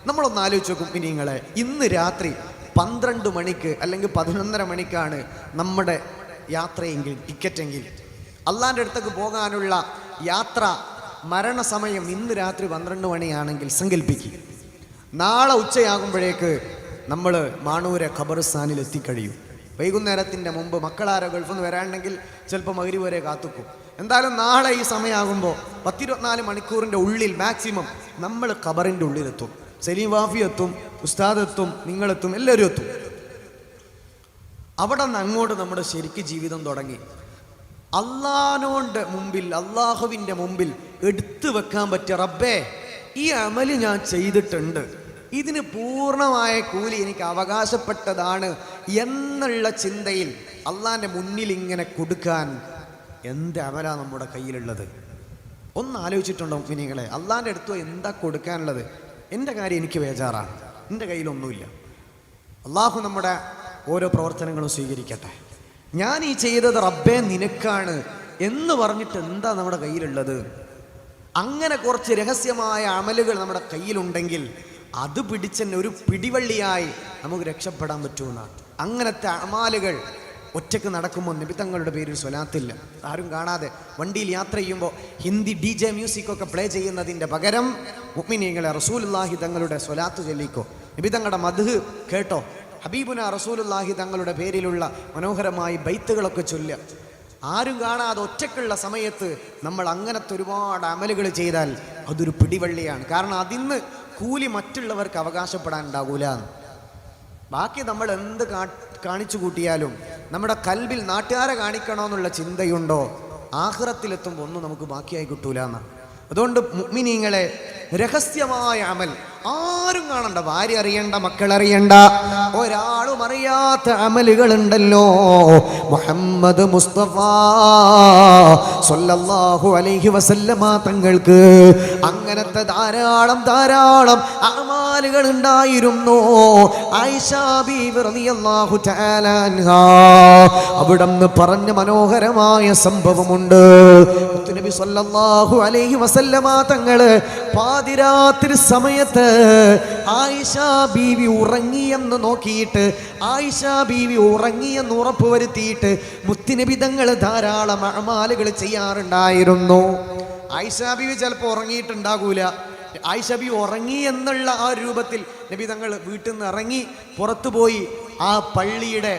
[SPEAKER 1] നമ്മളൊന്ന് ആലോചിച്ച് നോക്കും. ഇനി നിങ്ങളെ ഇന്ന് രാത്രി 12 മണിക്ക് അല്ലെങ്കിൽ 11:30 മണിക്കാണ് നമ്മുടെ യാത്രയെങ്കിൽ, ടിക്കറ്റെങ്കിൽ, അള്ളാൻ്റെ അടുത്തേക്ക് പോകാനുള്ള യാത്ര മരണസമയം ഇന്ന് രാത്രി 12 മണിയാണെങ്കിൽ സങ്കല്പിക്കുക, നാളെ ഉച്ചയാകുമ്പോഴേക്ക് നമ്മൾ മാണൂരെ ഖബർസ്ഥാനിൽ എത്തിക്കഴിയും. വൈകുന്നേരത്തിൻ്റെ മുമ്പ് മക്കളാരോ ഗൾഫിൽ നിന്ന് വരാണെങ്കിൽ ചിലപ്പോൾ മഗ്‌രിബ് വരെ കാത്തുക്കും. എന്തായാലും നാളെ ഈ സമയമാകുമ്പോൾ 10-24 മണിക്കൂറിൻ്റെ ഉള്ളിൽ മാക്സിമം നമ്മൾ ഖബറിൻ്റെ ഉള്ളിലെത്തും. സലീം വാഫി എത്തും, ഉസ്താദ് എത്തും, നിങ്ങളെത്തും, എല്ലാവരും എത്തും. അവിടെ നിന്ന് അങ്ങോട്ട് നമ്മുടെ ശരിക്ക് ജീവിതം തുടങ്ങി. അള്ളാഹിനോട് മുമ്പിൽ, അള്ളാഹുവിൻ്റെ മുമ്പിൽ എടുത്തു വെക്കാൻ പറ്റിയ, റബ്ബേ ഈ അമല് ഞാൻ ചെയ്തിട്ടുണ്ട്, ഇതിന് പൂർണ്ണമായ കൂലി എനിക്ക് അവകാശപ്പെട്ടതാണ് എന്നുള്ള ചിന്തയിൽ അള്ളാഹിൻ്റെ മുന്നിൽ ഇങ്ങനെ കൊടുക്കാൻ എന്ത് അമലാ നമ്മുടെ കയ്യിലുള്ളത്? ഒന്ന് ആലോചിച്ചിട്ടുണ്ടോ മുഅ്മിനീങ്ങളെ? അള്ളാഹിൻ്റെ അടുത്തോ എന്താ കൊടുക്കാനുള്ളത്? എൻ്റെ കാര്യം എനിക്ക് ബേജാറാണ്, എൻ്റെ കയ്യിലൊന്നുമില്ല. അള്ളാഹു നമ്മുടെ ഓരോ പ്രവർത്തനങ്ങളും സ്വീകരിക്കട്ടെ. ഞാൻ ഈ ചെയ്തത് റബ്ബേ നിനക്കാണ് എന്ന് പറഞ്ഞിട്ട് എന്താ നമ്മുടെ കയ്യിലുള്ളത്? അങ്ങനെ കുറച്ച് രഹസ്യമായ അമലുകൾ നമ്മുടെ കയ്യിലുണ്ടെങ്കിൽ അത് പിടിച്ചെന്നെ ഒരു പിടിവള്ളിയായി നമുക്ക് രക്ഷപ്പെടാൻ പറ്റുമെന്നാണ്. അങ്ങനത്തെ അമാലുകൾ ഒറ്റക്ക് നടക്കുമ്പോൾ നബി തങ്ങളുടെ പേരിൽ സ്വലാത്തില്ല, ആരും കാണാതെ വണ്ടിയിൽ യാത്ര ചെയ്യുമ്പോൾ ഹിന്ദി DJ മ്യൂസിക്കൊക്കെ പ്ലേ ചെയ്യുന്നതിൻ്റെ പകരം മുഅ്മിനീങ്ങളെ റസൂലുള്ളാഹി തങ്ങളുടെ സ്വലാത്ത് ചൊല്ലിക്കോ, നബി തങ്ങളുടെ മദ്ഹ് കേട്ടോ, ഹബീബുന റസൂലുള്ളാഹി തങ്ങളുടെ പേരിലുള്ള മനോഹരമായി ബൈത്തുകളൊക്കെ ചൊല്ലുക. ആരും കാണാതെ ഒറ്റക്കുള്ള സമയത്ത് നമ്മൾ അങ്ങനത്തെ ഒരുപാട് അമലുകൾ ചെയ്താൽ അതൊരു പിടിവള്ളിയാണ്. കാരണം അതിന്ന് കൂലി മറ്റുള്ളവർക്ക് അവകാശപ്പെടാൻ ഉണ്ടാകൂല. ബാക്കി നമ്മൾ എന്ത് കാണിച്ചു കൂട്ടിയാലും നമ്മുടെ കൽബിൽ നാട്ടുകാരെ കാണിക്കണമെന്നുള്ള ചിന്തയുണ്ടോ, ആഖിറത്തിലെത്തുമ്പോൾ ഒന്നും നമുക്ക് ബാക്കിയായി കിട്ടൂല എന്നാണ്. അതുകൊണ്ട് മുഅ്മിനീങ്ങളെ, രഹസ്യമായ അമൽ ആരും കാണണ്ട, ഭാര്യ അറിയണ്ട, മക്കളറിയണ്ട, ഒരാളും അറിയാത്ത അമലുകളുണ്ടല്ലോ. മുഹമ്മദ് മുസ്തഫ സ്വല്ലല്ലാഹു അലൈഹി വസല്ലമ തങ്ങൾക്ക് അങ്ങനത്തെ ധാരാളം ധാരാളം അമാലുകൾ ഉണ്ടായിരുന്നു. ആയിഷ ബീവി റളിയല്ലാഹു തആല അൻഹാ അവിടുന്ന് പറഞ്ഞ മനോഹരമായ സംഭവമുണ്ട്. നബി സ്വല്ലല്ലാഹു അലൈഹി വസല്ലമ തങ്ങള് പാതിരാത്രി സമയത്ത് ആയിഷ ബീവി ഉറങ്ങിയെന്ന് നോക്കിയിട്ട്, ആയിഷ ബീവി ഉറങ്ങിയെന്ന് ഉറപ്പുവരുത്തിയിട്ട് മുത്തുനബി തങ്ങൾ ധാരാളം അമാലുകൾ ചെയ്യാറുണ്ടായിരുന്നു. ആയിഷ ബീവി ചിലപ്പോൾ ഉറങ്ങിയിട്ടുണ്ടാകൂല. ആയിഷ ബീവി ഉറങ്ങി എന്നുള്ള ആ രൂപത്തിൽ നബി തങ്ങൾ വീട്ടിൽ നിന്ന് ഇറങ്ങി പുറത്തു പോയി ആ പള്ളിയുടെ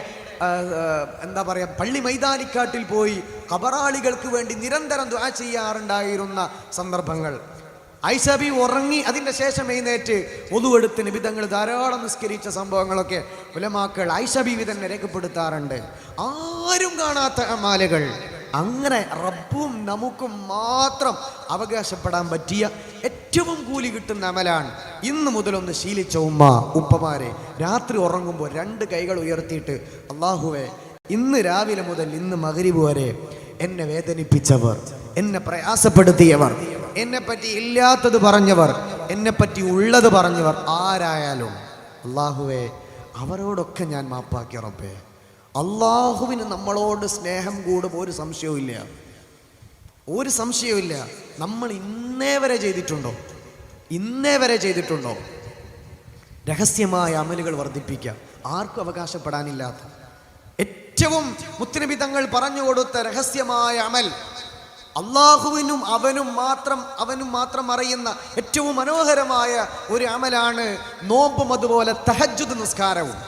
[SPEAKER 1] എന്താ പറയാ, പള്ളി മൈതാനിക്കാട്ടിൽ പോയി ഖബറാളികൾക്ക് വേണ്ടി നിരന്തരം ദുആ ചെയ്യാറുണ്ടായിരുന്ന സന്ദർഭങ്ങൾ. ആയിഷ ബീവി ഉറങ്ങി അതിൻ്റെ ശേഷം എഴുന്നേറ്റ് ഒതുവെടുത്ത് നബി തങ്ങൾ ധാരാളം നിസ്കരിച്ച സംഭവങ്ങളൊക്കെ ഉലമാക്കൾ ആയിഷ ബീവി തന്നെ രേഖപ്പെടുത്താറുണ്ട്. ആരും കാണാത്ത അമാലുകൾ, അങ്ങനെ റബ്ബും നമുക്കും മാത്രം അവകാശപ്പെടാൻ പറ്റിയ ഏറ്റവും കൂലി കിട്ടുന്ന അമലാണ്. ഇന്ന് മുതലൊന്ന് ശീലിച്ച ഉപ്പമാരെ, രാത്രി ഉറങ്ങുമ്പോൾ 2 കൈകൾ ഉയർത്തിയിട്ട്, അല്ലാഹുവേ, ഇന്ന് രാവിലെ മുതൽ ഇന്ന് മഗ്രിബ് വരെ എന്നെ വേദനിപ്പിച്ചവർ, എന്നെ പ്രയാസപ്പെടുത്തിയവർ, എന്നെപ്പറ്റി ഇല്ലാത്തത് പറഞ്ഞവർ, എന്നെപ്പറ്റി ഉള്ളത് പറഞ്ഞവർ ആരായാലും അല്ലാഹുവേ അവരോടൊക്കെ ഞാൻ മാപ്പാക്കി റബ്ബേ. അള്ളാഹുവിന് നമ്മളോട് സ്നേഹം കൂടും, ഒരു സംശയവുമില്ല, ഒരു സംശയവുമില്ല. നമ്മൾ ഇന്നേ വരെ ചെയ്തിട്ടുണ്ടോ? ഇന്നേ വരെ ചെയ്തിട്ടുണ്ടോ? രഹസ്യമായ അമലുകൾ വർദ്ധിപ്പിക്കുക, ആർക്കും അവകാശപ്പെടാനില്ലാത്ത ഏറ്റവും മുത്തുനബി തങ്ങൾ പറഞ്ഞു കൊടുത്ത രഹസ്യമായ അമൽ, അള്ളാഹുവിനും അവനും മാത്രം അറിയുന്ന ഏറ്റവും മനോഹരമായ ഒരു അമലാണ് നോമ്പും അതുപോലെ തഹജ്ജുദ് നിസ്കാരവും.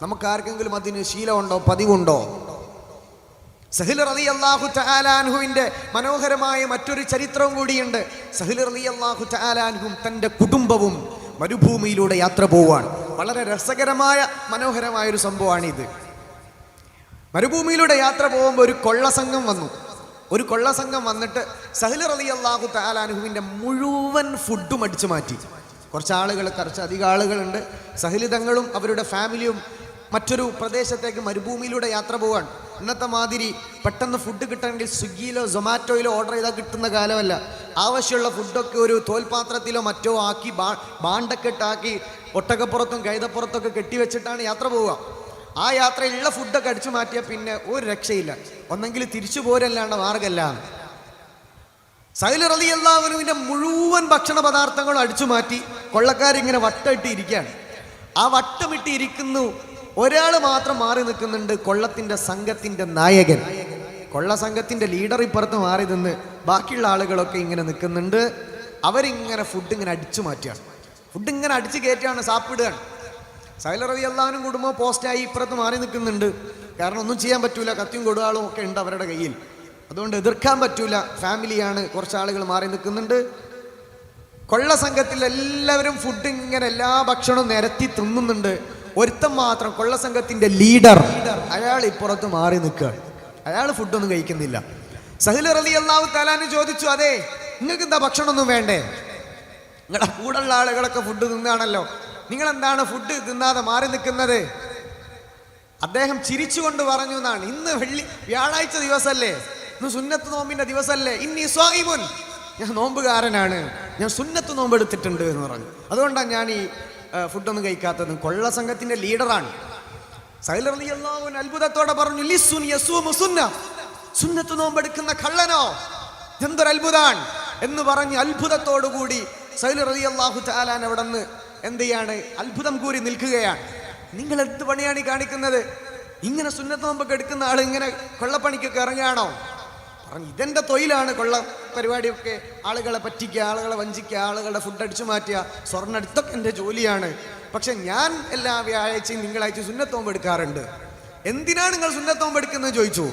[SPEAKER 1] നമുക്കാർക്കെങ്കിലും അതിന് ശീലമുണ്ടോ, പതിവുണ്ടോ? സഹൽ റളിയല്ലാഹു തആല അൻഹുവിന്റെ മനോഹരമായ മറ്റൊരു ചരിത്രവും കൂടിയുണ്ട്. സഹൽ റളിയല്ലാഹു തആല അൻഹും തൻ്റെ കുടുംബവും മരുഭൂമിയിലൂടെ യാത്ര പോവാണ്. വളരെ രസകരമായ മനോഹരമായ ഒരു സംഭവമാണിത്. മരുഭൂമിയിലൂടെ യാത്ര പോകുമ്പോൾ ഒരു കൊള്ളസംഘം വന്നു. ഒരു കൊള്ളസംഘം വന്നിട്ട് സഹൽ റളിയല്ലാഹു തആല അൻഹുവിന്റെ മുഴുവൻ ഫുഡും അടിച്ചു മാറ്റി. കുറച്ചധികം ആളുകളുണ്ട്. സഹൽ തങ്ങളും അവരുടെ ഫാമിലിയും മറ്റൊരു പ്രദേശത്തേക്ക് മരുഭൂമിയിലൂടെ യാത്ര പോവാൻ. ഇന്നത്തെ മാതിരി പെട്ടെന്ന് ഫുഡ് കിട്ടണമെങ്കിൽ സ്വിഗ്ഗിയിലോ സൊമാറ്റോയിലോ ഓർഡർ ചെയ്താൽ കിട്ടുന്ന കാലമല്ല. ആവശ്യമുള്ള ഫുഡൊക്കെ ഒരു തോൽപാത്രത്തിലോ മറ്റോ ആക്കി ബാണ്ടക്കെട്ടാക്കി ഒട്ടകപ്പുറത്തും കൈതപ്പുറത്തൊക്കെ കെട്ടിവെച്ചിട്ടാണ് യാത്ര പോവുക. ആ യാത്രയിലുള്ള ഫുഡൊക്കെ അടിച്ചു മാറ്റിയാൽ പിന്നെ ഒരു രക്ഷയില്ല, ഒന്നെങ്കിൽ തിരിച്ചു പോരല്ലാണ്ട് മാർഗമല്ല. സഹൽ റളിയല്ലാഹു അൻഹുവിന്റെ മുഴുവൻ ഭക്ഷണ പദാർത്ഥങ്ങളും അടിച്ചു മാറ്റി കൊള്ളക്കാരിങ്ങനെ വട്ടമിട്ട് ഇരിക്കുകയാണ്. ആ വട്ടമിട്ട് ഇരിക്കുന്നു, ഒരാൾ മാത്രം മാറി നിൽക്കുന്നുണ്ട്, കൊള്ളത്തിന്റെ സംഘത്തിന്റെ നായകൻ. കൊള്ള സംഘത്തിന്റെ ലീഡർ ഇപ്പുറത്ത് മാറി നിന്ന് ബാക്കിയുള്ള ആളുകളൊക്കെ ഇങ്ങനെ നിൽക്കുന്നുണ്ട്. അവരിങ്ങനെ ഫുഡ് ഇങ്ങനെ അടിച്ചു മാറ്റുകയാണ്, ഫുഡ് ഇങ്ങനെ അടിച്ചു കയറ്റുകയാണ്, സാപ്പിടുകയാണ്. സഹൽ റളിയല്ലാഹു അൻഹു കുടുംബം പോസ്റ്റായി ഇപ്പുറത്ത് മാറി നിൽക്കുന്നുണ്ട്. കാരണം ഒന്നും ചെയ്യാൻ പറ്റൂല, കത്തിയും കൊടുവാളും ഒക്കെ ഉണ്ട് അവരുടെ കയ്യിൽ, അതുകൊണ്ട് എതിർക്കാൻ പറ്റൂല. ഫാമിലിയാണ്, കുറച്ചാളുകൾ മാറി നിൽക്കുന്നുണ്ട്. കൊള്ള സംഘത്തിൽ എല്ലാവരും ഫുഡ് ഇങ്ങനെ എല്ലാ ഭക്ഷണവും നിരത്തി തിന്നുന്നുണ്ട്. ഒരുത്തം മാത്രം, കൊള്ള സംഘത്തിന്റെ ലീഡർ, അയാൾ ഇപ്പുറത്ത് മാറി നിൽക്കുകയാണ്. അയാൾ ഫുഡൊന്നും കഴിക്കുന്നില്ല. സഹൽ റളിയല്ലാഹു തആല അൻഹു ചോദിച്ചു, അതെ, നിങ്ങൾക്ക് എന്താ ഭക്ഷണമൊന്നും വേണ്ടേ? നിങ്ങളുടെ കൂടെയുള്ള ആളുകളൊക്കെ ഫുഡ് തിന്നാണല്ലോ, നിങ്ങൾ എന്താണ് ഫുഡ് തിന്നാതെ മാറി നിൽക്കുന്നത്? അദ്ദേഹം ചിരിച്ചുകൊണ്ട് പറഞ്ഞു എന്നാണ്, ഇന്ന് വ്യാഴാഴ്ച ദിവസമല്ലേ, ഇന്ന് സുന്നത്ത് നോമ്പിന്റെ ദിവസമല്ലേ, ഇന്നി സ്വായിമുൻ, ഞാൻ നോമ്പുകാരനാണ്, ഞാൻ സുന്നത്ത് നോമ്പ് എടുത്തിട്ടുണ്ട് എന്ന് പറഞ്ഞു. അതുകൊണ്ടാണ് ഞാൻ ഈ ഫുഡൊന്നും കഴിക്കാത്തത്. കൊള്ള സംഘത്തിന്റെ ലീഡറാണ്. സഹൽ റളിയല്ലാഹു അൻഹു അത്ഭുതത്തോടെ പറഞ്ഞു, ലിസ്സുൻ യസൂമു സുന്ന, സുന്നത്ത് നോമ്പ് എടുക്കുന്ന കള്ളനോ, എന്തൊരു അത്ഭുതമാണ് എന്ന് പറഞ്ഞ് അത്ഭുതത്തോടുകൂടി സഹൽ റളിയല്ലാഹു തആല അവിടെ നിന്ന് എന്ത് ചെയ്യാണ്, അത്ഭുതം കൂറി നിൽക്കുകയാണ്. നിങ്ങൾ എന്ത് പണിയാണ് ഈ കാണിക്കുന്നത്? ഇങ്ങനെ സുന്നത്ത് നോമ്പൊക്കെ എടുക്കുന്ന ആൾ ഇങ്ങനെ കൊള്ളപ്പണിക്കൊക്കെ ഇറങ്ങുകയാണോ? പറഞ്ഞു, ഇതെന്റെ തൊഴിലാണ്, കൊള്ള പരിപാടിയൊക്കെ, ആളുകളെ പറ്റിക്കുക, ആളുകളെ വഞ്ചിക്കുക, ആളുകളുടെ ഫുഡ് അടിച്ചു മാറ്റുക, സ്വർണ്ണം എടുത്തൊക്കെ എൻ്റെ ജോലിയാണ്. പക്ഷെ ഞാൻ എല്ലാ വ്യാഴാഴ്ചയും തിങ്കളാഴ്ചയും സുന്നത്ത് നോമ്പ് എടുക്കാറുണ്ട്. എന്തിനാണ് നിങ്ങൾ സുന്നത്ത് നോമ്പ് എടുക്കുന്നത് ചോദിച്ചു.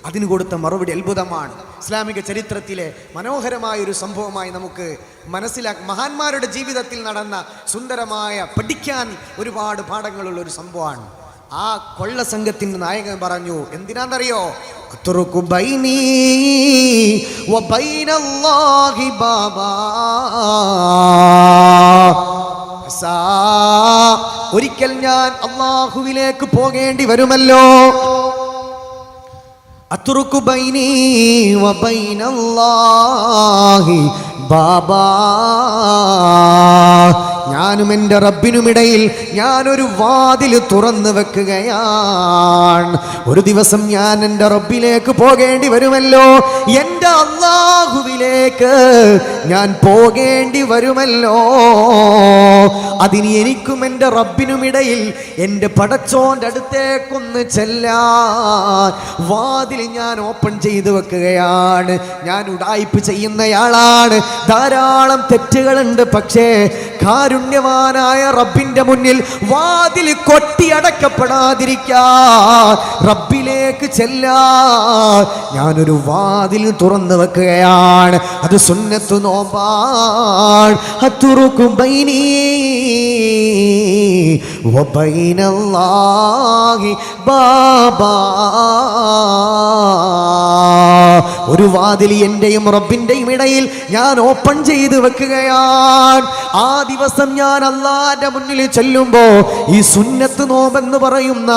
[SPEAKER 1] അതിന് കൊടുത്ത മറുപടി അത്ഭുതമാണ്. ഇസ്ലാമിക ചരിത്രത്തിലെ മനോഹരമായ ഒരു സംഭവമായി നമുക്ക് മനസ്സിലാക്കാം. മഹാന്മാരുടെ ജീവിതത്തിൽ നടന്ന സുന്ദരമായ പഠിക്കാൻ ഒരുപാട് പാഠങ്ങളുള്ള ഒരു സംഭവമാണ്. ആ കൊള്ള സംഘത്തിന്റെ നായകൻ പറഞ്ഞു, എന്തിനാണെന്നറിയോ? അത്റുകു ബൈനി വ ബൈനല്ലാഹി ബാബാ, ഒരിക്കൽ ഞാൻ അല്ലാഹുവിലേക്ക് പോകേണ്ടി വരുമല്ലോ. അത്റുകു ബൈനി വ ബൈനല്ലാഹി ബാബാ, ഞാനും എൻ്റെ റബ്ബിനുമിടയിൽ ഞാനൊരു വാതിൽ തുറന്നു വെക്കുകയാണ്. ഒരു ദിവസം ഞാൻ എൻ്റെ റബ്ബിലേക്ക് പോകേണ്ടി വരുമല്ലോ, എൻ്റെ അല്ലാഹുവിലേക്ക് ഞാൻ പോകേണ്ടി വരുമല്ലോ. അതിന് എനിക്കും എൻ്റെ റബ്ബിനുമിടയിൽ എൻ്റെ പടച്ചോൻ്റെ അടുത്തേക്കൊന്ന് ചെല്ലാൻ വാതിൽ ഞാൻ ഓപ്പൺ ചെയ്തു വെക്കുകയാണ്. ഞാൻ ഉഡായിപ്പ് ചെയ്യുന്നയാളാണ്, ധാരാളം തെറ്റുകളുണ്ട്. പക്ഷേ കാരുണ്യവാനായ റബ്ബിന്റെ മുന്നിൽ വാതിൽ കൊട്ടിയടക്കപ്പെടാതിരിക്കാൻ, റബ്ബിലേക്ക് ചെല്ലാൻ ഞാനൊരു വാതിൽ തുറന്നു വെക്കുകയാണ്. അത് സുന്നത്ത് നോമ്പാണ്. അത്റുകു ബൈനി വ ബൈനല്ലാഹി ബാബാ, ഒരു വാതിൽ എന്റെയും റബ്ബിന്റെയും ഇടയിൽ ഞാൻ ഓപ്പൺ ചെയ്ത് വെക്കുകയാണ്. ആ ദിവസം ഞാൻ അല്ലാഹുവിന്റെ മുന്നിൽ ചെല്ലുമ്പോ ഈ സുന്നത്ത് നോമ്പെന്ന് പറയുന്ന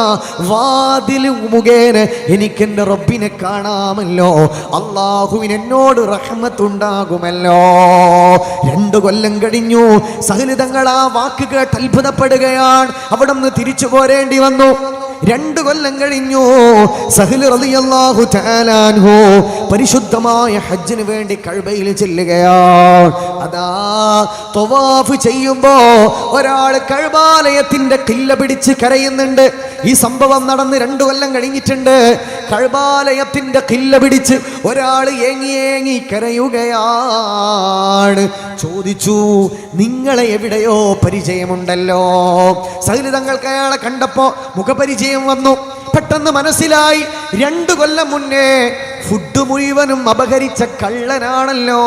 [SPEAKER 1] വാതിൽ മുഖേന എനിക്ക് എൻ്റെ റബ്ബിനെ കാണാമല്ലോ, അല്ലാഹുവിന് എന്നോട് റഹ്മത്തുണ്ടാകുമല്ലോ. 2 കൊല്ലം കഴിഞ്ഞു. സഹല് തങ്ങൾ ആ വാക്ക് കേട്ട് അത്ഭുതപ്പെടുകയാണ്. അവിടെ നിന്ന് തിരിച്ചു പോരേണ്ടി വന്നു. 2 കൊല്ലം കഴിഞ്ഞു. സഹല് റളിയല്ലാഹു തആല അൻഹു പരിശുദ്ധമായ ഹജ്ജിന് വേണ്ടി കഅബയിൽ ചെല്ലുകയാണ്. അതാ തവാഫ് ചെയ്യുമ്പോ ഒരാൾ കഅബാലയത്തിന്റെ കില്ല പിടിച്ച് കരയുന്നുണ്ട്. ഈ സംഭവം നടന്ന് 2 കൊല്ലം കഴിഞ്ഞിട്ടുണ്ട്. കഅബാലയത്തിന്റെ കില്ല പിടിച്ച് ഒരാൾ ഏങ്ങി ഏങ്ങി കരയുകയാണ്. ചോദിച്ചു, നിങ്ങളെ എവിടെയോ പരിചയമുണ്ടല്ലോ. സഹല് തങ്ങൾക്ക് അയാളെ കണ്ടപ്പോ മുഖപരിചയം വന്നു. പെട്ടെന്ന് മനസ്സിലായി, 2 കൊല്ലം മുന്നേ ഫുഡ് മുഴുവനും അപഹരിച്ച കള്ളനാണല്ലോ.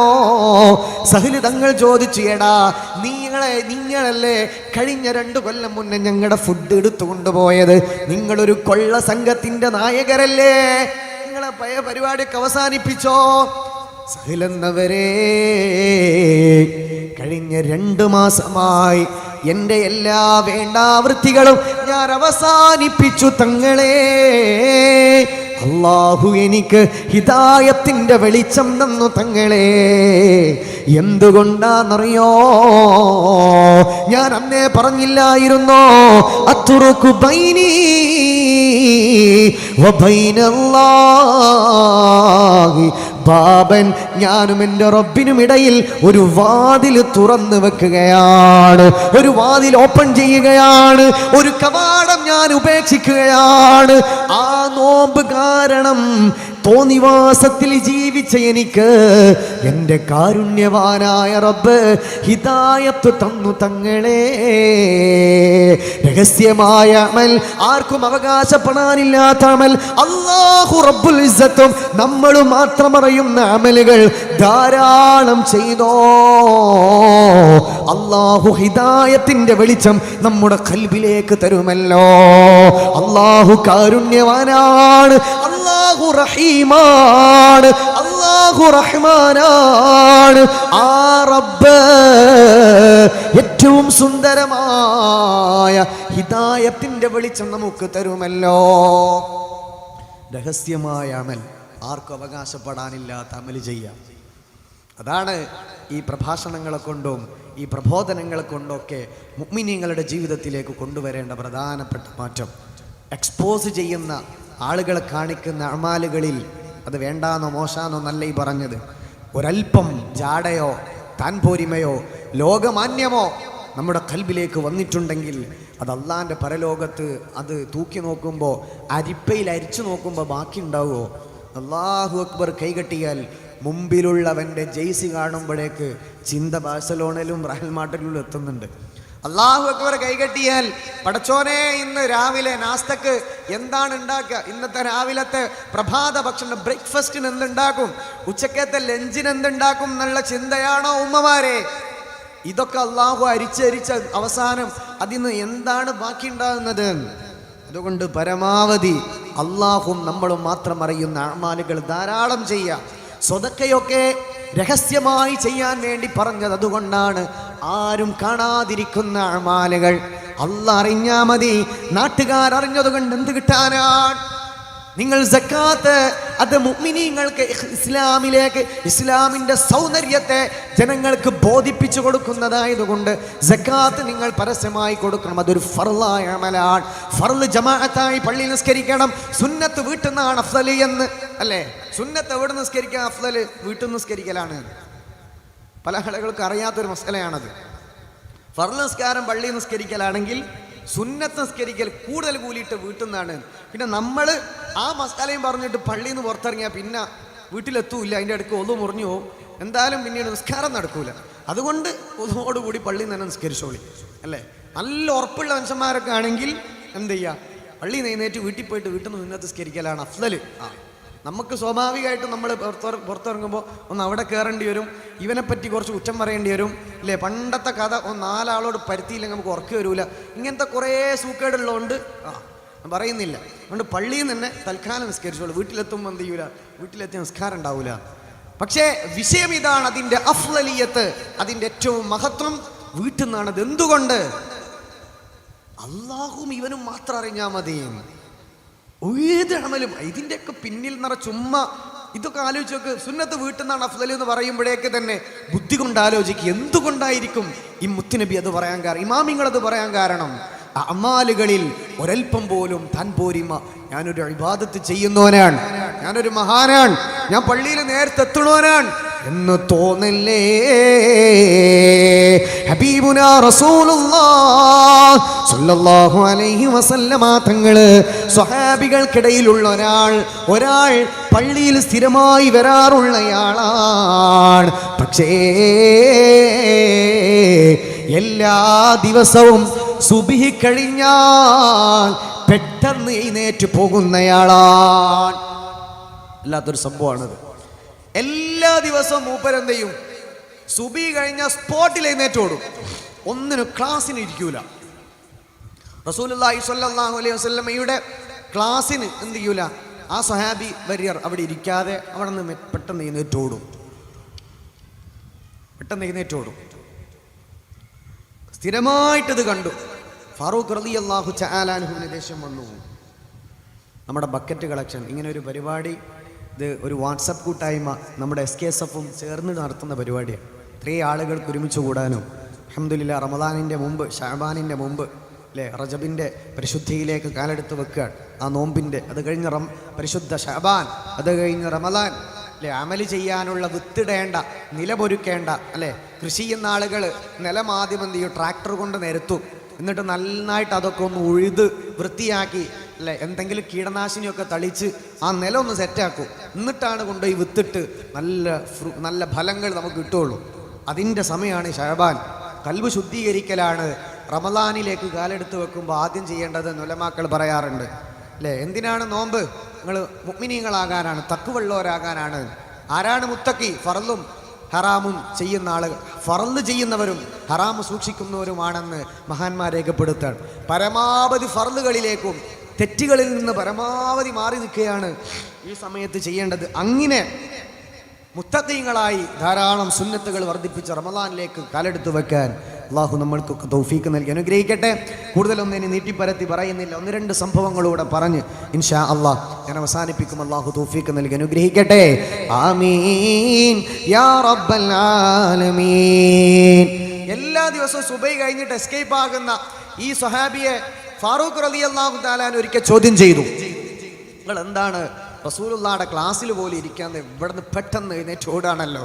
[SPEAKER 1] സഹല് തങ്ങൾ ചോദിച്ചു, എടാ നിങ്ങളല്ലേ കഴിഞ്ഞ 2 കൊല്ലം മുന്നേ ഞങ്ങളുടെ ഫുഡ് എടുത്തു കൊണ്ടുപോയത്? നിങ്ങളൊരു കൊള്ള സംഘത്തിന്റെ നായകരല്ലേ? നിങ്ങളെ പഴയ പരിപാടിയൊക്കെ അവസാനിപ്പിച്ചോ? സഹലെന്നവരെ, കഴിഞ്ഞ 2 മാസമായി എൻ്റെ എല്ലാ വേണ്ടാവൃത്തികളും ഞാൻ അവസാനിപ്പിച്ചു തങ്ങളെ. അല്ലാഹു എനിക്ക് ഹിദായത്തിന്റെ വെളിച്ചം തന്നു തങ്ങളെ. എന്തുകൊണ്ടാണെന്നറിയോ? ഞാൻ അന്നേ പറഞ്ഞില്ലായിരുന്നോ? അത്റുകു ബൈനി വ ബൈനല്ലാഹി ബാബൻ, ഞാനും എൻ്റെ റബ്ബിനും ഇടയിൽ ഒരു വാതിൽ തുറന്നു വെക്കുകയാണ്. ഒരു വാതിൽ ഓപ്പൺ ചെയ്യുകയാണ്. ഒരു കവാടം ഞാൻ ഉപേക്ഷിക്കുകയാണ്. ആ നോമ്പ് കാരണം തോന്നിവാസത്തിൽ ജീവിച്ച എനിക്ക് എൻ്റെ കാരുണ്യവാനായ റബ്ബ് ഹിദായത്ത് തന്നു തങ്ങളെ. രഹസ്യമായ അമൽ, ആർക്കും അവകാശപ്പെടാനില്ലാത്ത അമൽ, അല്ലാഹു റബ്ബുൽ ഇസ്സത്തും നമ്മളും മാത്രം അറിയുന്ന അമലുകൾ ധാരാളം ചെയ്തോ. അല്ലാഹു ഹിദായത്തിന്റെ വെളിച്ചം നമ്മുടെ ഖൽബിലേക്ക് തരുമല്ലോ. അല്ലാഹു കാരുണ്യവാനാണ്, അല്ലാഹു റഹീമാണ്, അല്ലാഹു റഹ്മാനാണ്. ആ റബ്ബ് ഏറ്റവും സുന്ദരമായ ഹിദായത്തിന്റെ വെളിച്ചം നമുക്ക് തരുമല്ലോ. രഹസ്യമായ അമൽ, ആർക്കും അവകാശപ്പെടാനില്ലാത്ത അമൽ ചെയ്യാം. അതാണ് ഈ പ്രഭാഷണങ്ങളെ കൊണ്ടും ഈ പ്രബോധനങ്ങളെ കൊണ്ടൊക്കെ മുഅ്മിനീങ്ങളുടെ ജീവിതത്തിലേക്ക് കൊണ്ടുവരേണ്ട പ്രധാനപ്പെട്ട മാറ്റം. എക്സ്പോസ് ചെയ്യുന്ന ആളുകളെ കാണിക്കുന്ന അമാലുകളിൽ അത് വേണ്ടാന്നോ മോശാന്നോ നല്ല ഈ പറഞ്ഞത്. ഒരൽപ്പം ജാടയോ താൻപോരിമയോ ലോകമാന്യമോ നമ്മുടെ ഖൽബിലേക്ക് വന്നിട്ടുണ്ടെങ്കിൽ അത് അള്ളാൻ്റെ പരലോകത്ത് അത് തൂക്കി നോക്കുമ്പോൾ, അരിപ്പയിൽ അരിച്ചു നോക്കുമ്പോൾ ബാക്കി ഉണ്ടാവുമോ? അല്ലാഹു അക്ബർ കൈകെട്ടിയാൽ മുമ്പിലുള്ളവൻ്റെ ജെയ്സി കാണുമ്പോഴേക്ക് ചിന്ത ബാഴ്സലോണയിലും റയൽ മാഡ്രിഡിലും എത്തുന്നുണ്ട്. അല്ലാഹു അക്ബർ കൈകെട്ടിയാൽ പടച്ചോനെ ഇന്ന് രാവിലെ നാസ്തക്ക് എന്താണ് ഉണ്ടാക്കുക, ഇന്നത്തെ രാവിലത്തെ പ്രഭാത ഭക്ഷണം ബ്രേക്ക്ഫാസ്റ്റിന് എന്തുണ്ടാക്കും, ഉച്ചക്കത്തെ ലഞ്ചിന് എന്തുണ്ടാക്കും എന്നുള്ള ചിന്തയാണോ ഉമ്മമാരെ? ഇതൊക്കെ അള്ളാഹു അരിച്ചരിച്ച അവസാനം അതിന് എന്താണ് ബാക്കി ഉണ്ടാകുന്നത്? അതുകൊണ്ട് പരമാവധി അള്ളാഹും നമ്മളും മാത്രം അറിയുന്ന അഅ്മാലുകൾ ധാരാളം ചെയ്യാം. സ്വതക്കയൊക്കെ രഹസ്യമായി ചെയ്യാൻ വേണ്ടി പറഞ്ഞത് അതുകൊണ്ടാണ്. ആരും കാണാതിരിക്കുന്ന അഅ്മാലുകൾ അല്ലാഹ് അറിഞ്ഞാ മതി. നാട്ടുകാർ അറിഞ്ഞതുകൊണ്ട് എന്ത് കിട്ടാനാണ്? നിങ്ങൾ സക്കാത്ത് അത് മുഅ്മിനീങ്ങൾക്ക് ഇസ്ലാമിലേക്ക്, ഇസ്ലാമിൻ്റെ സൗന്ദര്യത്തെ ജനങ്ങൾക്ക് ബോധിപ്പിച്ചു കൊടുക്കുന്നതായതുകൊണ്ട് സക്കാത്ത് നിങ്ങൾ പരസ്യമായി കൊടുക്കണം. അതൊരു ഫർളായ അമലാണ്. ഫർള് ജമാഅത്തായി പള്ളിയിൽ നിസ്കരിക്കണം. സുന്നത്ത് വീട്ടിൽ നിന്നാണ് അഫ്ളൽ എന്ന് അല്ലേ? സുന്നത്ത് എവിടെ നിസ്കരിക്കാൻ അഫ്ളൽ? വീട്ടിൽ നിസ്കരിക്കലാണ്. പല ആളുകൾക്ക് അറിയാത്തൊരു മസലയാണത്. ഫർള് നിസ്കാരം പള്ളിയിൽ നിസ്കരിക്കലാണെങ്കിൽ സുന്നത്ത് നിസ്കരിക്കൽ കൂടുതൽ കൂലിയിട്ട് വീട്ടിൽ നിന്നാണ്. പിന്നെ നമ്മൾ ആ മസാലയും പറഞ്ഞിട്ട് പള്ളിയിൽ നിന്ന് പുറത്തിറങ്ങിയാൽ പിന്നെ വീട്ടിലെത്തൂല്ല. അതിൻ്റെ അടുക്ക് ഒതു മുറിഞ്ഞു പോകും. എന്തായാലും പിന്നീട് നിസ്കാരം നടക്കൂല. അതുകൊണ്ട് ഒതോടുകൂടി പള്ളിയിൽ നിന്ന് തന്നെ നിസ്കരിച്ചോളി അല്ലേ? നല്ല ഉറപ്പുള്ള മനുഷ്യന്മാരൊക്കെ ആണെങ്കിൽ എന്ത് ചെയ്യുക, പള്ളിയിൽ നിന്ന് എഴുന്നേറ്റ് വീട്ടിൽ പോയിട്ട് വീട്ടിൽ നിന്ന് സുന്നത്ത് നിസ്കരിക്കലാണ് അഫ്ളൽ. നമുക്ക് സ്വാഭാവികമായിട്ടും നമ്മൾ പുറത്തിറങ്ങുമ്പോൾ ഒന്ന് അവിടെ കയറേണ്ടി വരും, ഇവനെപ്പറ്റി കുറച്ച് കുറ്റം പറയേണ്ടി വരും അല്ലേ? പണ്ടത്തെ കഥ നാലാളോട് പരുത്തിയില്ലെങ്കിൽ നമുക്ക് ഉറക്കി വരൂല. ഇങ്ങനത്തെ കുറേ സൂക്കേടുള്ളതുകൊണ്ട് പറയുന്നില്ല. അതുകൊണ്ട് പള്ളിയിൽ നിന്ന് തന്നെ തൽക്കാലം നിസ്കരിച്ചോളൂ. വീട്ടിലെത്തുമ്പോൾ എന്ത് ചെയ്യൂല, വീട്ടിലെത്തി നിസ്കാരം ഉണ്ടാവൂല. പക്ഷേ വിഷയം ഇതാണ്, അതിൻ്റെ അഫ്ളലിയത്ത്, അതിൻ്റെ ഏറ്റവും മഹത്വം വീട്ടിൽ നിന്നാണ്. അത് എന്തുകൊണ്ട്? അള്ളാഹും ഇവനും മാത്രം അറിഞ്ഞാൽ മതി. ഏത് അമലും ഇതിൻ്റെയൊക്കെ പിന്നിൽ നിറ ചുമ്മാ ഇതൊക്കെ ആലോചിച്ച് നോക്ക്. സുന്നത്ത് വീട്ടിൽ നിന്നാണ് അഫ്ളൽ എന്ന് പറയുമ്പോഴേക്ക് തന്നെ ബുദ്ധി കൊണ്ട് ആലോചിക്കുക, എന്തുകൊണ്ടായിരിക്കും ഈ മുത്തുനബി അത് പറയാൻ കാരണം, ഇമാമിങ്ങൾ അത് പറയാൻ കാരണം? അമാലുകളിൽ ഒരൽപ്പം പോലും താൻ പോരിമ, ഞാനൊരു ഇബാദത്ത് ചെയ്യുന്നവനാണ്, ഞാനൊരു മഹാനാണ്, ഞാൻ പള്ളിയിൽ നേരത്തെ എത്തുന്നവനാണ് എന്ന് തോന്നില്ലേ? ഹബീബുനാ റസൂലുള്ളാഹ് സ്വല്ലല്ലാഹു അലൈഹി വസല്ലമ തങ്ങള് സ്വഹാബികൾക്കിടയിലുള്ള ഒരാൾ പള്ളിയിൽ സ്ഥിരമായി വരാറുള്ളയാളാണ്. പക്ഷേ എല്ലാ ദിവസവും സുബ്ഹി കഴിഞ്ഞാൽ പെട്ടെന്ന് എഴുന്നേറ്റ് പോകുന്നയാളാണ്. അല്ലാത്തൊരു സംഭവമാണത്. എല്ലാ ദിവസവും മൂപ്പരെന്ത് ചെയ്യും? സുബി കഴിഞ്ഞ സ്പോട്ടിൽ എഴുന്നേറ്റ് ഓടും. ഒന്നിനും ക്ലാസ്സിന് ഇരിക്കൂല. റസൂലുള്ളാഹി സ്വല്ലല്ലാഹു അലൈഹി വസല്ലമയുടെ ക്ലാസ്സിന് എന്ത് ചെയ്യൂല? ആ സ്വഹാബി വര്യർ അവിടെ ഇരിക്കാതെ അവിടെ നിന്ന് പെട്ടെന്ന് എഴുന്നേറ്റ് ഓടും. സ്ഥിരമായിട്ടത് കണ്ടു. ഫാറൂഖ് റളിയല്ലാഹു തആല അൻഹുവിന് ദേഷ്യം വന്നു. നമ്മുടെ ബക്കറ്റ് കളക്ഷൻ ഇങ്ങനെ ഒരു പരിപാടി, ഇത് ഒരു വാട്സപ്പ് കൂട്ടായ്മ നമ്മുടെ SKSF-ഉം ചേർന്ന് നടത്തുന്ന പരിപാടിയാണ്. ഇത്രയും ആളുകൾക്ക് ഒരുമിച്ച് കൂടാനും അൽഹംദുലില്ലാ റമദാനിൻ്റെ മുമ്പ്, ഷഅബാനിൻ്റെ മുമ്പ് അല്ലേ, റജബിൻ്റെ പരിശുദ്ധിയിലേക്ക് കാലെടുത്ത് വെക്കുകയാണ്. ആ നോമ്പിൻ്റെ അത് കഴിഞ്ഞ് പരിശുദ്ധ ഷഅബാൻ, അത് കഴിഞ്ഞ് റമദാൻ അല്ലേ. അമല് ചെയ്യാനുള്ള വിത്തിടേണ്ട, നിലപൊരുക്കേണ്ട അല്ലേ, കൃഷി ചെയ്യുന്ന ആളുകൾ നിലം ആദ്യം എന്ത് ചെയ്യും? ട്രാക്ടർ കൊണ്ട് നിരത്തും. എന്നിട്ട് നന്നായിട്ട് അതൊക്കെ ഒന്ന് ഉഴുത് വൃത്തിയാക്കി അല്ലേ, എന്തെങ്കിലും കീടനാശിനിയൊക്കെ തളിച്ച് ആ നിലം ഒന്ന് സെറ്റാക്കും. എന്നിട്ടാണ് കൊണ്ടുപോയി വിത്തിട്ട് നല്ല ഫലങ്ങൾ നമുക്ക് കിട്ടുള്ളൂ. അതിൻ്റെ സമയമാണ് ഷഅബാൻ. കൽബ് ശുദ്ധീകരിക്കലാണ് റമദാനിലേക്ക് കാലെടുത്ത് വെക്കുമ്പോൾ ആദ്യം ചെയ്യേണ്ടത് ഉലമാക്കൾ പറയാറുണ്ട് അല്ലേ. എന്തിനാണ് നോമ്പ്? നിങ്ങൾ മുഅ്മിനീങ്ങളാകാനാണ്, തഖ്വയുള്ളവരാകാനാണ്. ആരാണ് മുത്തഖി? ഫർളും ഹറാമും ചെയ്യുന്ന ആളുകൾ, ഫർള് ചെയ്യുന്നവരും ഹറാമ് സൂക്ഷിക്കുന്നവരുമാണെന്ന് മഹാന്മാർ രേഖപ്പെടുത്താണ്. പരമാവധി ഫർളുകളിലേക്കും തെറ്റുകളിൽ നിന്ന് പരമാവധി മാറി നിൽക്കുകയാണ് ഈ സമയത്ത് ചെയ്യേണ്ടത്. അങ്ങനെ മുത്തഖീങ്ങളായി ധാരാളം സുന്നത്തുകൾ വർദ്ധിപ്പിച്ച് റമദാനിലേക്ക് കാലെടുത്ത് വെക്കാൻ അള്ളാഹു നമ്മൾക്കൊക്കെ തൗഫീക്ക് നൽകി അനുഗ്രഹിക്കട്ടെ. കൂടുതലൊന്നും ഇനി നീട്ടിപ്പരത്തി പറയുന്നില്ല. 1-2 സംഭവങ്ങളൂടെ പറഞ്ഞ് ഇൻഷാ അള്ളാഹ് ഞാൻ അവസാനിപ്പിക്കും. അള്ളാഹു തൗഫീക്ക് നൽകി അനുഗ്രഹിക്കട്ടെ. ആമീൻ യാ റബ്ബൽ ആലമീൻ. എല്ലാ ദിവസവും സുബൈ കഴിഞ്ഞിട്ട് എസ്കേപ്പ് ആകുന്ന ഈ സ്വഹാബിയെ ഫാറൂഖ് റളിയല്ലാഹു തആല ഒരിക്കൽ ചോദ്യം ചെയ്തു, നിങ്ങൾ എന്താണ് റസൂലുള്ളാഹിയുടെ ക്ലാസ്സിൽ പോലും ഇരിക്കാതെ ഇവിടുന്ന് പെട്ടെന്ന് എഴുന്നേറ്റ് ഓടാണല്ലോ?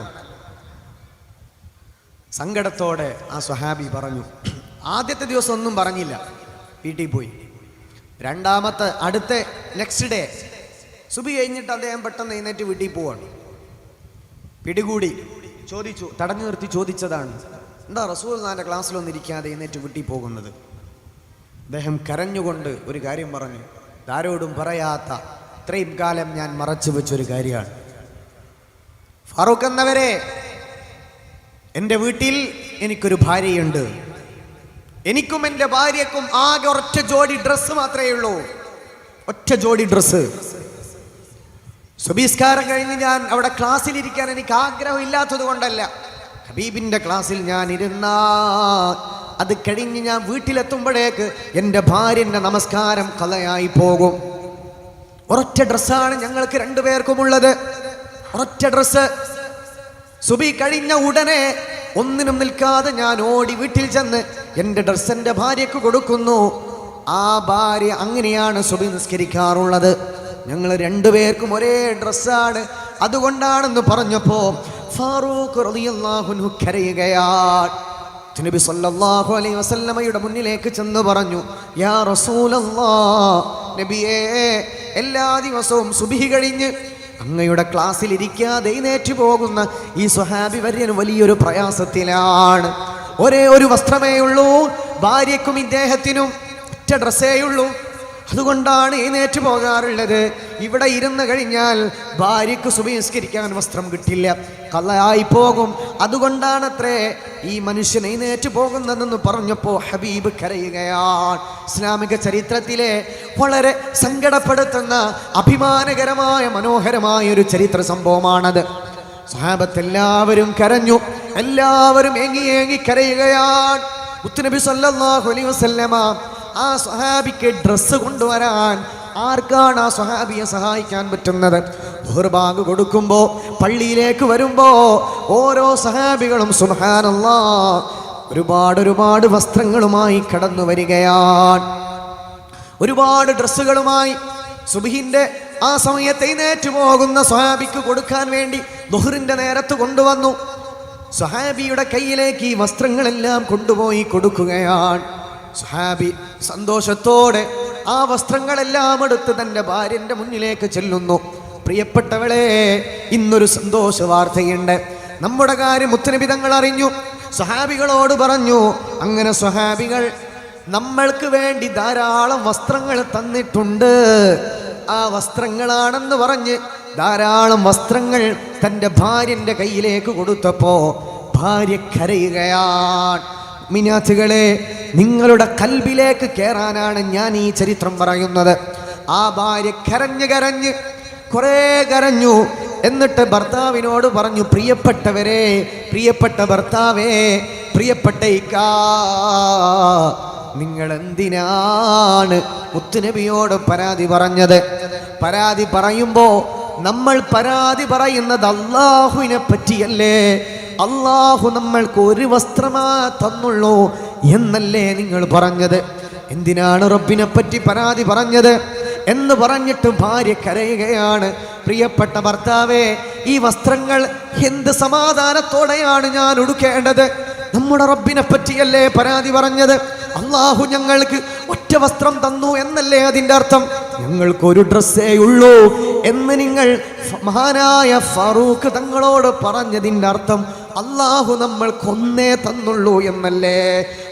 [SPEAKER 1] സങ്കടത്തോടെ ആ സ്വഹാബി പറഞ്ഞു. ആദ്യത്തെ ദിവസം ഒന്നും പറഞ്ഞില്ല, വീട്ടിൽ പോയി. രണ്ടാമത്തെ അടുത്ത നെക്സ്റ്റ് ഡേ സുബഹി കഴിഞ്ഞിട്ട് അദ്ദേഹം പെട്ടെന്ന് എഴുന്നേറ്റ് വീട്ടിൽ പോവാണ്. പിടികൂടി ചോദിച്ചു, തടഞ്ഞു നിർത്തി ചോദിച്ചതാണ്, എന്താ റസൂലുള്ളാഹിന്റെ ക്ലാസ്സിലൊന്നും ഇരിക്കാതെ എന്നിട്ട് വീട്ടിൽ പോകുന്നത്? അദ്ദേഹം കരഞ്ഞുകൊണ്ട് ഒരു കാര്യം പറഞ്ഞു. ആരോടും പറയാത്ത, ഇത്രയും കാലം ഞാൻ മറച്ചു വെച്ചൊരു കാര്യമാണ്. ഫാറൂഖ് എന്നവരെ, എൻ്റെ വീട്ടിൽ എനിക്കൊരു ഭാര്യയുണ്ട്. എനിക്കും എൻ്റെ ഭാര്യക്കും ആകെ ഒറ്റ ജോഡി ഡ്രസ്സ് മാത്രമേ ഉള്ളൂ. ഒറ്റ ജോഡി ഡ്രസ്സ്. സുബീസ്കാരം കഴിഞ്ഞ് ഞാൻ അവിടെ ക്ലാസ്സിലിരിക്കാൻ എനിക്ക് ആഗ്രഹം ഇല്ലാത്തത് കൊണ്ടല്ല. ഹബീബിൻ്റെ ക്ലാസ്സിൽ ഞാൻ ഇരുന്നാ അത് കഴിഞ്ഞ് ഞാൻ വീട്ടിലെത്തുമ്പോഴേക്ക് എൻ്റെ ഭാര്യൻ്റെ നമസ്കാരം കളയായി പോകും. ഒരൊറ്റ ഡ്രസ്സാണ് ഞങ്ങൾക്ക് രണ്ടുപേർക്കുമുള്ളത്. ഒരൊറ്റ ഡ്രസ്സ്. സുബി കഴിഞ്ഞ ഉടനെ ഒന്നിനും നിൽക്കാതെ ഞാൻ ഓടി വീട്ടിൽ ചെന്ന് എൻ്റെ ഡ്രസ്സ് എൻ്റെ ഭാര്യക്ക് കൊടുക്കുന്നു. ആ ഭാര്യ അങ്ങനെയാണ് സുബി നിസ്കരിക്കാറുള്ളത്. ഞങ്ങൾ രണ്ടുപേർക്കും ഒരേ ഡ്രസ്സാണ്, അതുകൊണ്ടാണെന്ന് പറഞ്ഞപ്പോ ഫാറൂഖ് റളിയല്ലാഹു അൻഹു കരയുകയാണ്. നബി സല്ലല്ലാഹു അലൈഹി വസല്ലമയുടെ മുന്നിലേക്ക് ചെന്ന് പറഞ്ഞു, യാ റസൂലല്ലാഹ്, നബിയേ, എല്ലാ ദിവസവും സുബ്ഹി കഴിഞ്ഞ് അങ്ങയുടെ ക്ലാസ്സിൽ ഇരിക്കാതെ എഴുന്നേറ്റ് പോകുന്ന ഈ സ്വഹാബി വര്യൻ വലിയൊരു പ്രയാസത്തിലാണ്. ഒരേ ഒരു വസ്ത്രമേ ഉള്ളൂ, ഭാര്യയ്ക്കും ഇദ്ദേഹത്തിനും ഒറ്റ ഡ്രസ്സേ ഉള്ളൂ. അതുകൊണ്ടാണ് എഴുന്നേറ്റ് പോകാറുള്ളത്. ഇവിടെ ഇരുന്ന് കഴിഞ്ഞാൽ ഭാര്യയ്ക്ക് സുബഹി നിസ്കരിക്കാൻ വസ്ത്രം കിട്ടില്ല, കളയായി പോകും. അതുകൊണ്ടാണത്രേ ഈ മനുഷ്യൻ എഴുന്നേറ്റ് പോകുന്നതെന്ന് പറഞ്ഞപ്പോൾ ഹബീബ് കരയുകയാണ്. ഇസ്ലാമിക ചരിത്രത്തിലെ വളരെ സങ്കടപ്പെടുത്തുന്ന അഭിമാനകരമായ മനോഹരമായ ഒരു ചരിത്ര സംഭവമാണത്. സ്വഹാബത്ത് എല്ലാവരും കരഞ്ഞു, എല്ലാവരും ഏങ്ങി ഏങ്ങി കരയുകയാണ്. മുത്തുനബി സല്ലല്ലാഹു അലൈഹി വസല്ലമ ആ സ്വഹാബിക്ക് ഡ്രസ്സ് കൊണ്ടുവരാൻ ആർക്കാണ് ആ സ്വഹാബിയെ സഹായിക്കാൻ പറ്റുന്നത്? ബഹുർബാഗ് കൊടുക്കുമ്പോ, പള്ളിയിലേക്ക് വരുമ്പോ ഓരോ സ്വഹാബികളും സുബ്ഹാനല്ലാഹ് ഒരുപാട് വസ്ത്രങ്ങളുമായി കടന്നു വരികയാണ്. ഒരുപാട് ഡ്രസ്സുകളുമായി സുബ്ഹിന്റെ ആ സമയത്ത് എഴുന്നേറ്റ് പോകുന്ന സ്വഹാബിക്ക് കൊടുക്കാൻ വേണ്ടി ദുഹറിന്റെ നേരത്ത് കൊണ്ടുവന്നു. സ്വഹാബിയുടെ കയ്യിലേക്ക് ഈ വസ്ത്രങ്ങളെല്ലാം കൊണ്ടുപോയി കൊടുക്കുകയാണ്. സ്വഹാബി സന്തോഷത്തോടെ ആ വസ്ത്രങ്ങളെല്ലാം എടുത്ത് തൻ്റെ ഭാര്യൻ്റെ മുന്നിലേക്ക് ചെല്ലുന്നു. പ്രിയപ്പെട്ടവളെ, ഇന്നൊരു സന്തോഷ വാർത്തയുണ്ട്. നമ്മുടെ കാര്യം മുത്തുനബി തങ്ങൾ അറിഞ്ഞു, സ്വഹാബികളോട് പറഞ്ഞു. അങ്ങനെ സ്വഹാബികൾ നമ്മൾക്ക് വേണ്ടി ധാരാളം വസ്ത്രങ്ങൾ തന്നിട്ടുണ്ട്. ആ വസ്ത്രങ്ങളാണെന്ന് പറഞ്ഞ് ധാരാളം വസ്ത്രങ്ങൾ തൻ്റെ ഭാര്യൻ്റെ കയ്യിലേക്ക് കൊടുത്തപ്പോ ഭാര്യ കരയുകയാണ്. മിനാത്തുകളെ, നിങ്ങളുടെ കൽബിലേക്ക് കയറാനാണ് ഞാൻ ഈ ചരിത്രം പറയുന്നത്. ആ ഭാര്യ കരഞ്ഞ് കുറേ കരഞ്ഞു. എന്നിട്ട് ഭർത്താവിനോട് പറഞ്ഞു, പ്രിയപ്പെട്ടവരെ, പ്രിയപ്പെട്ട ഭർത്താവേ, പ്രിയപ്പെട്ട ഇക്കാ, നിങ്ങൾ എന്തിനാണ് മുത്തുനബിയോട് പരാതി പറഞ്ഞത്? പരാതി പറയുമ്പോ നമ്മൾ പരാതി പറയുന്നത് അല്ലാഹുവിനെ പറ്റിയല്ലേ? അല്ലാഹു നമ്മൾക്ക് ഒരു വസ്ത്രമാ തന്നുള്ളൂ എന്നല്ലേ നിങ്ങൾ പറഞ്ഞത്? എന്തിനാണ് റബ്ബിനെ പറ്റി പരാതി പറഞ്ഞത് എന്ന് പറഞ്ഞിട്ട് ഭാര്യ കരയുകയാണ്. പ്രിയപ്പെട്ട ഭർത്താവേ, ഈ വസ്ത്രങ്ങൾ എന്ത് സമാധാനത്തോടെയാണ് ഞാൻ ഉടുക്കേണ്ടത്? നമ്മുടെ റബ്ബിനെ പറ്റിയല്ലേ പരാതി പറഞ്ഞത്? അല്ലാഹു ഞങ്ങൾക്ക് ഒറ്റ വസ്ത്രം തന്നു എന്നല്ലേ അതിൻ്റെ അർത്ഥം? ഞങ്ങൾക്ക് ഒരു ഡ്രസ്സേ ഉള്ളൂ എന്ന് നിങ്ങൾ മഹാനായ ഫാറൂഖ് തങ്ങളോട് പറഞ്ഞതിൻ്റെ അർത്ഥം അല്ലാഹു നമ്മൾക്കൊന്നേ തന്നുള്ളൂ എന്നല്ലേ?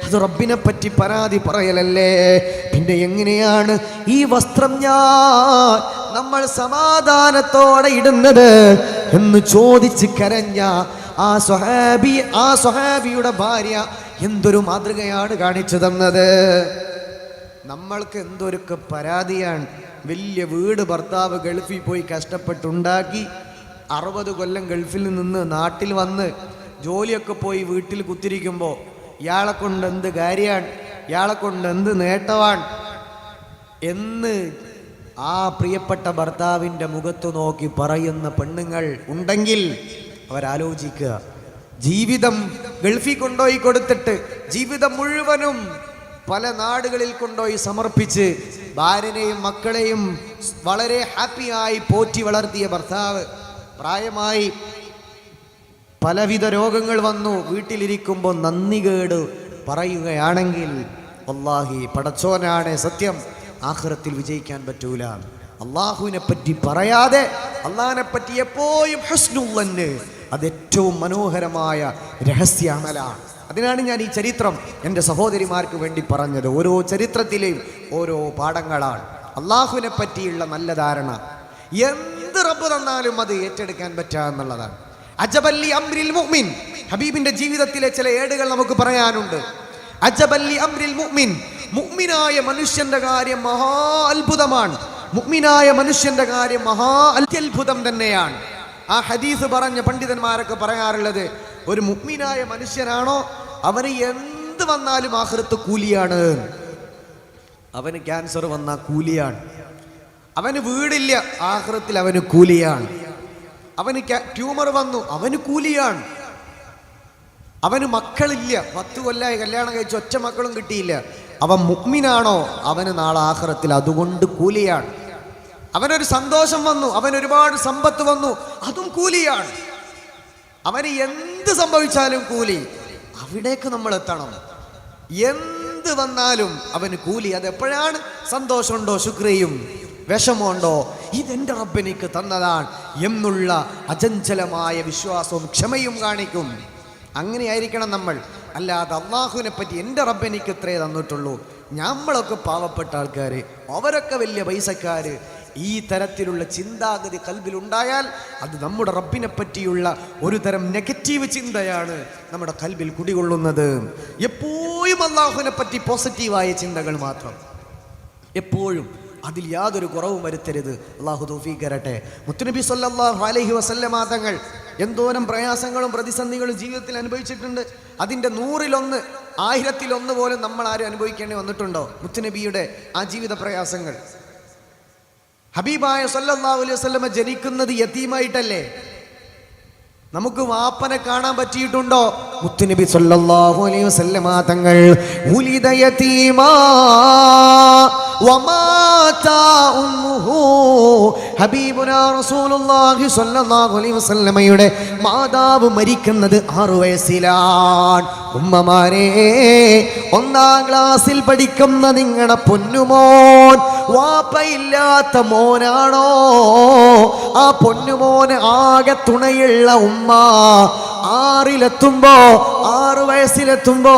[SPEAKER 1] അത് റബ്ബിനെ പറ്റി പരാതി പറയലല്ലേ? പിന്നെ എങ്ങനെയാണ് ഈ വസ്ത്രം നമ്മൾ സമാധാനത്തോടെ ഇടുന്നത് എന്ന് ചോദിച്ച് കരഞ്ഞ ആ സ്വഹാബിയുടെ ഭാര്യ എന്തൊരു മാതൃകയാണ് കാണിച്ചു തന്നത്. നമ്മൾക്ക് എന്തൊരു പരാതിയാണ്. വലിയ വീട് ഭർത്താവ് ഗൾഫിൽ പോയി കഷ്ടപ്പെട്ടുണ്ടാക്കി 60 കൊല്ലം ഗൾഫിൽ നിന്ന് നാട്ടിൽ വന്ന് ജോലിയൊക്കെ പോയി വീട്ടിൽ കുത്തിരിക്കുമ്പോൾ ഇയാളെ കൊണ്ട് എന്ത് കാര്യമാണ്, ഇയാളെ കൊണ്ട് എന്ത് നേട്ടമാണ് എന്ന് ആ പ്രിയപ്പെട്ട ഭർത്താവിൻ്റെ മുഖത്ത് നോക്കി പറയുന്ന പെണ്ണുങ്ങൾ ഉണ്ടെങ്കിൽ അവരാലോചിക്കുക. ജീവിതം ഗൾഫിൽ കൊണ്ടുപോയി കൊടുത്തിട്ട് ജീവിതം മുഴുവനും പല നാടുകളിൽ കൊണ്ടുപോയി സമർപ്പിച്ച് ഭാര്യനെയും മക്കളെയും വളരെ ഹാപ്പിയായി പോറ്റി വളർത്തിയ ഭർത്താവ് പ്രായമായി പലവിധ രോഗങ്ങൾ വന്നു, വീട്ടിലിരിക്കുമ്പോൾ നന്ദികേട് പറയുകയാണെങ്കിൽ വല്ലാഹി പടച്ചോനാണ് സത്യം, ആഖിറത്തിൽ വിജയിക്കാൻ പറ്റൂല. അള്ളാഹുവിനെ പറ്റി പറയാതെ അള്ളാഹിനെ പറ്റി എപ്പോഴും ഹുസ്നുൽ ദന്ന്, അത് ഏറ്റവും മനോഹരമായ രഹസ്യ അമലാണ്. അതിനാണ് ഞാൻ ഈ ചരിത്രം എൻ്റെ സഹോദരിമാർക്ക് വേണ്ടി പറഞ്ഞത്. ഓരോ ചരിത്രത്തിലെയും ഓരോ പാഠങ്ങളാണ്. അള്ളാഹുവിനെ പറ്റിയുള്ള നല്ല ധാരണ, എന്ത് റബ്ബ് തന്നാലും അത് ഏറ്റെടുക്കാൻ പറ്റുക എന്നുള്ളതാണ്. അജബല്ലി അംരിൽ മുഅ്മിൻ, ഹബീബിന്റെ ജീവിതത്തിലെ ചില ഏടുകൾ നമുക്ക് പറയാനുണ്ട്. അജബല്ലി അംരിൽ മുഅ്മിൻ, മുഅ്മിനായ മനുഷ്യന്റെ കാര്യം മഹാ അത്ഭുതമാണ്. മുഅ്മിനായ മനുഷ്യന്റെ കാര്യം മഹാ അത്യത്ഭുതം തന്നെയാണ്. ആ ഹദീസ് പറഞ്ഞ പണ്ഡിതന്മാരൊക്കെ പറയാറുള്ളത്, ഒരു മുഅ്മിനായ മനുഷ്യനാണോ അവന് എന്ത് വന്നാലും ആഖിറത്ത് കൂലിയാണ്. അവന് ക്യാൻസർ വന്നാൽ കൂലിയാണ്, അവന് വീടില്ല ആഖിറത്തിൽ അവന് കൂലിയാണ്, അവന് ട്യൂമർ വന്നു അവന് കൂലിയാണ്, അവന് മക്കളില്ല 10 കൊല്ലമായി കല്യാണം കഴിച്ച് ഒറ്റ മക്കളും കിട്ടിയില്ല, അവൻ മുഅ്മിനാണോ അവന് നാളെ ആഖിറത്തിൽ അതുകൊണ്ട് കൂലിയാണ്. അവനൊരു സന്തോഷം വന്നു, അവൻ ഒരുപാട് സമ്പത്ത് വന്നു, അതും കൂലിയാണ്. അവന് എന്ത് സംഭവിച്ചാലും കൂലി. അവിടേക്ക് നമ്മൾ എത്തണം. എന്ത് വന്നാലും അവന് കൂലി. അതെപ്പോഴാണ്? സന്തോഷമുണ്ടോ ശുക്രിയും, വിഷമമുണ്ടോ ഇതെന്റെ റബ്ബ് എനിക്ക് തന്നതാണ് എന്നുള്ള അചഞ്ചലമായ വിശ്വാസവും ക്ഷമയും കാണിക്കും. അങ്ങനെയായിരിക്കണം നമ്മൾ. അല്ലാതെ അള്ളാഹുവിനെ പറ്റി എൻ്റെ റബ്ബ് എനിക്ക് ഇത്രേ തന്നിട്ടുള്ളൂ, നമ്മളൊക്കെ പാവപ്പെട്ട ആൾക്കാർ, അവരൊക്കെ വലിയ പൈസക്കാർ, ഈ തരത്തിലുള്ള ചിന്താഗതി കൽബിലുണ്ടായാൽ അത് നമ്മുടെ റബ്ബിനെ പറ്റിയുള്ള ഒരു തരം നെഗറ്റീവ് ചിന്തയാണ് നമ്മുടെ കൽബിൽ കുടികൊള്ളുന്നത്. എപ്പോഴും അള്ളാഹുവിനെ പറ്റി പോസിറ്റീവായ ചിന്തകൾ മാത്രം, എപ്പോഴും അതിൽ യാതൊരു കുറവും വരുത്തരുത്. അള്ളാഹു തൗഫീഖ് തരട്ടെ. മുത്തുനബി സല്ലല്ലാഹു അലൈഹി വസല്ലമ തങ്ങൾ എന്തോരം പ്രയാസങ്ങളും പ്രതിസന്ധികളും ജീവിതത്തിൽ അനുഭവിച്ചിട്ടുണ്ട്. അതിൻ്റെ 100-1, 1000-1 പോലും നമ്മൾ ആരും അനുഭവിക്കേണ്ടി വന്നിട്ടുണ്ടോ? മുത്തുനബിയുടെ ആ ജീവിത പ്രയാസങ്ങൾ. ഹബീബായ സല്ലല്ലാഹു അലൈഹി വസല്ലമ ജനിക്കുന്നത് യതീമായിട്ടല്ലേ? നമുക്ക് വാപ്പനെ കാണാൻ പറ്റിയിട്ടുണ്ടോ? മുത്തുനബി സല്ലല്ലാഹു അലൈഹി വസല്ലമ തങ്ങൾ ഉലിദ യതീമാ വമാത ഉമ്മുഹു, ഹബീബുനാ റസൂലുള്ളാഹി സ്വല്ലല്ലാഹു അലൈഹി വസല്ലമയുടെ മാതാവ് മരിക്കുന്നത് 6 വയസ്സിലാണ്. ഉമ്മമാരെ, 1-ാം ക്ലാസ്സിൽ പഠിക്കുന്ന നിങ്ങളുടെ പൊന്നുമോൻ വാപ്പയില്ലാത്ത മോനാണോ? ആ പൊന്നുമോന് ആകെ തുണയുള്ള ഉമ്മ 6 വയസ്സിലെത്തുമ്പോ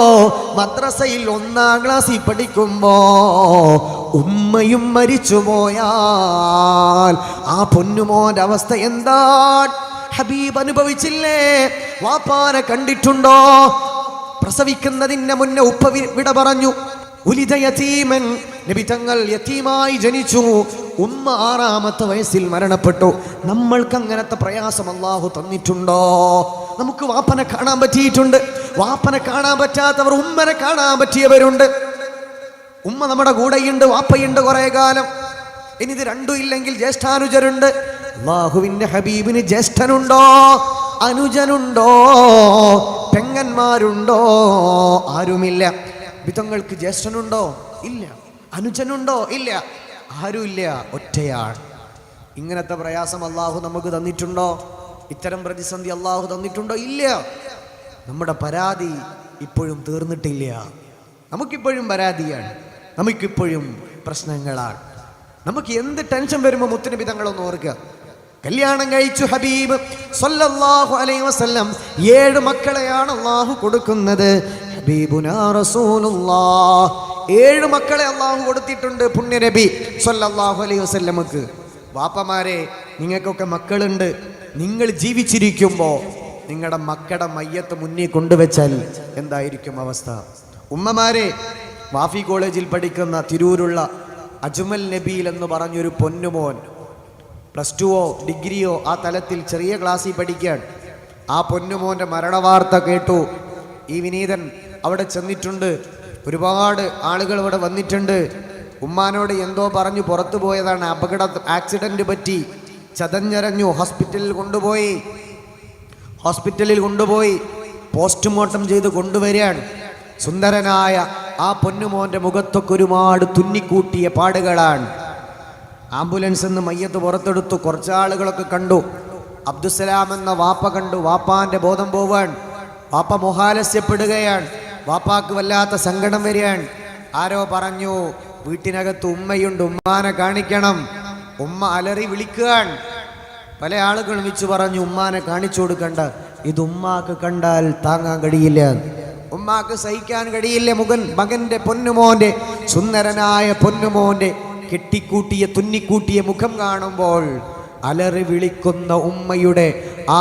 [SPEAKER 1] മദ്രസയിൽ 1-ാം ക്ലാസ്സിൽ പഠിക്കുമ്പോ ഉമ്മയും മരിച്ചു പോയാൽ ആ പൊന്നുമോന്റെ അവസ്ഥ എന്താണ്? ഹബീബ് അനുഭവിച്ചില്ലേ? വാപ്പാനെ കണ്ടിട്ടുണ്ടോ? പ്രസവിക്കുന്നതിന് മുന്നേ ഉപ്പ വിട പറഞ്ഞു. ഉലിദ യതീമൻ, നബി തങ്ങൾ യതീമായി ജനിച്ചു. ഉമ്മ 6-ാമത്തെ വയസ്സിൽ മരണപ്പെട്ടു. നമ്മൾക്ക് അങ്ങനത്തെ പ്രയാസം അല്ലാഹു തന്നിട്ടുണ്ടോ? നമുക്ക് വാപ്പനെ കാണാൻ പറ്റിയിട്ടുണ്ട്. വാപ്പനെ കാണാൻ പറ്റാത്തവർ ഉമ്മനെ കാണാൻ പറ്റിയവരുണ്ട്. ഉമ്മ നമ്മുടെ കൂടെയുണ്ട്, വാപ്പയുണ്ട് കുറെ കാലം. ഇനി ഇത് രണ്ടും ഇല്ലെങ്കിൽ ജ്യേഷ്ഠാനുജരുണ്ട്. അല്ലാഹുവിന്റെ ഹബീബിന് ജ്യേഷ്ഠനുണ്ടോ? അനുജനുണ്ടോ? പെങ്ങന്മാരുണ്ടോ? ആരുമില്ല. ബിതങ്ങൾക്ക് ജ്യേഷ്ഠനുണ്ടോ? ഇല്ല. അനുജനുണ്ടോ? ഇല്ല. ആരുമില്ല, ഒറ്റയാണ്. ഇങ്ങനത്തെ പ്രയാസം അല്ലാഹു നമുക്ക് തന്നിട്ടുണ്ടോ? ഇത്തരം പ്രതിസന്ധി അല്ലാഹു തന്നിട്ടുണ്ടോ? ഇല്ല. നമ്മുടെ പരാതി ഇപ്പോഴും തീർന്നിട്ടില്ല. നമുക്കിപ്പോഴും പരാതിയാണ്, നമുക്കിപ്പോഴും പ്രശ്നങ്ങളാണ്. നമുക്ക് എന്ത് ടെൻഷൻ വരുമ്പോൾ മുത്തുനബി തങ്ങളൊന്ന് ഓർക്കുക. കല്യാണം കഴിച്ചു ഹബീബ് സല്ലല്ലാഹു അലൈഹി വസല്ലം 7 മക്കളെയാണ് അല്ലാഹു കൊടുക്കുന്നത്. ഹബീബുനാ റസൂലുള്ളാഹ് 7 മക്കളെ അല്ലാഹു കൊടുത്തിട്ടുണ്ട് പുണ്യനബി സല്ലല്ലാഹു അലൈഹി വസല്ലമക്ക്. വാപ്പമാരെ, നിങ്ങൾക്കൊക്കെ മക്കളുണ്ട്. നിങ്ങൾ ജീവിച്ചിരിക്കുമ്പോൾ നിങ്ങളുടെ മക്കളുടെ മയ്യത്ത് മുന്നിൽ കൊണ്ടുവച്ചാൽ എന്തായിരിക്കും അവസ്ഥ? ഉമ്മമാരെ, വാഫി കോളേജിൽ പഠിക്കുന്ന തിരൂരുള്ള അജ്മൽ നബീൽ എന്ന് പറഞ്ഞൊരു പൊന്നുമോൻ +2 ഡിഗ്രിയോ ആ തലത്തിൽ ചെറിയ ക്ലാസ്സിൽ പഠിക്കാൻ. ആ പൊന്നുമോൻ്റെ മരണവാർത്ത കേട്ടു. ഈ വിനീതൻ അവിടെ ചെന്നിട്ടുണ്ട്. ഒരുപാട് ആളുകൾ ഇവിടെ വന്നിട്ടുണ്ട്. ഉമ്മാനോട് എന്തോ പറഞ്ഞു പുറത്തു പോയതാണ്. ആക്സിഡന്റ് പറ്റി, ചതഞ്ഞരഞ്ഞു. ഹോസ്പിറ്റലിൽ കൊണ്ടുപോയി പോസ്റ്റ്മോർട്ടം ചെയ്ത് കൊണ്ടുവരികയാണ്. സുന്ദരനായ ആ പൊന്നുമോൻ്റെ മുഖത്തൊക്കെ ഒരുപാട് തുന്നിക്കൂട്ടിയ പാടുകളാണ്. ആംബുലൻസ് നിന്ന് മയ്യത്ത് പുറത്തെടുത്തു. കുറച്ചാളുകളൊക്കെ കണ്ടു. അബ്ദുസലാം എന്ന വാപ്പ കണ്ടു. വാപ്പാന്റെ ബോധം പോവാൻ. വാപ്പ മോഹാലസ്യപ്പെടുകയാണ്. വാപ്പാക്ക് വല്ലാത്ത സങ്കടം വരികയാണ്. ആരോ പറഞ്ഞു, വീട്ടിനകത്ത് ഉമ്മയുണ്ട്, ഉമ്മാനെ കാണിക്കണം. ഉമ്മ അലറി വിളിക്കുകയാണ്. പല ആളുകളും വെച്ച് പറഞ്ഞു, ഉമ്മാനെ കാണിച്ചു കൊടുക്കണ്ട, ഇത് ഉമ്മാക്ക് കണ്ടാൽ താങ്ങാൻ കഴിയില്ല. ഉമ്മാക്ക് സഹിക്കാൻ കഴിയില്ല മകന്റെ പൊന്നുമോന്റെ സുന്ദരനായ പൊന്നുമോന്റെ കെട്ടിക്കൂട്ടിയ തുന്നിക്കൂട്ടിയ മുഖം കാണുമ്പോൾ അലറി വിളിക്കുന്ന ഉമ്മയുടെ ആ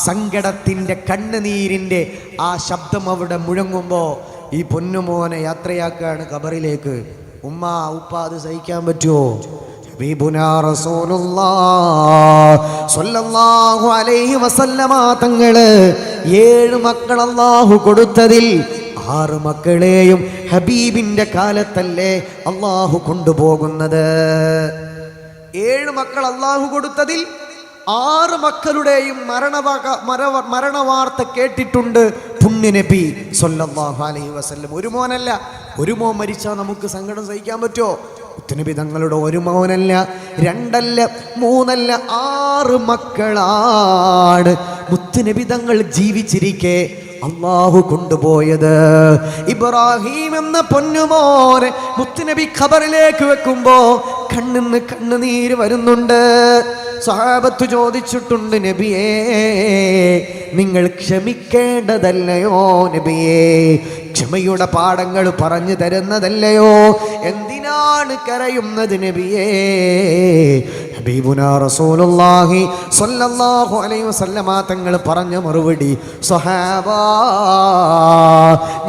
[SPEAKER 1] സങ്കടത്തിൻ്റെ കണ്ണുനീരിൻ്റെ ആ ശബ്ദം അവിടെ മുഴങ്ങുമ്പോൾ ഈ പൊന്നുമോനെ യാത്രയാക്കാണ് ഖബറിലേക്ക്. ഉമ്മ ഉപ്പ അത് സഹിക്കാൻ പറ്റുമോ? ഹബീബുനാ റസൂലുള്ളാഹ് സ്വല്ലല്ലാഹു അലൈഹി വസല്ലമ തങ്ങള് 7 മക്കൾ അല്ലാഹു കൊടുത്തതിൽ 6 മക്കളെയും ഹബീബിന്റെ കാലത്തല്ലേ അല്ലാഹു കൊണ്ടുപോകുന്നത്. 7 മക്കൾ അല്ലാഹു കൊടുത്തതിൽ 6 മക്കളുടെയും മരണവാർത്ത കേട്ടിട്ടുണ്ട് പുണ്യനബി സ്വല്ലല്ലാഹു അലൈഹി വസല്ലം. ഒരു മോനല്ല, ഒരു മോൻ മരിച്ചാൽ നമുക്ക് സങ്കടം സഹിക്കാൻ പറ്റുമോ? മുത്തുനബി തങ്ങളുടെ ഒരു മോനല്ല, 2 അല്ല, 3 അല്ല, 6 മക്കളാണ് മുത്തുനബി തങ്ങൾ ജീവിച്ചിരിക്കെ അല്ലാഹു കൊണ്ടുപോയത്. ഇബ്രാഹിം എന്ന പൊന്നുമോനെ മുത്തുനബി ഖബറിലേക്ക് വെക്കുമ്പോ കണ്ണിന്ന് കണ്ണുനീര് വരുന്നുണ്ട്. സഹാബത്ത് ചോദിച്ചിട്ടുണ്ട്, നബിയേ നിങ്ങൾ ക്ഷമിക്കേണ്ടതല്ലയോ നബിയേ? ക്ഷമയുടെ പാഠങ്ങൾ പറഞ്ഞു തരുന്നതല്ലയോ? എന്തിനാണ് കരയുന്നത് നബിയേ? ഹബീബുനാ റസൂലുള്ളാഹി സ്വല്ലല്ലാഹു അലൈഹി വസല്ലമ തങ്ങൾ പറഞ്ഞ മറുപടി, സ്വഹാബാ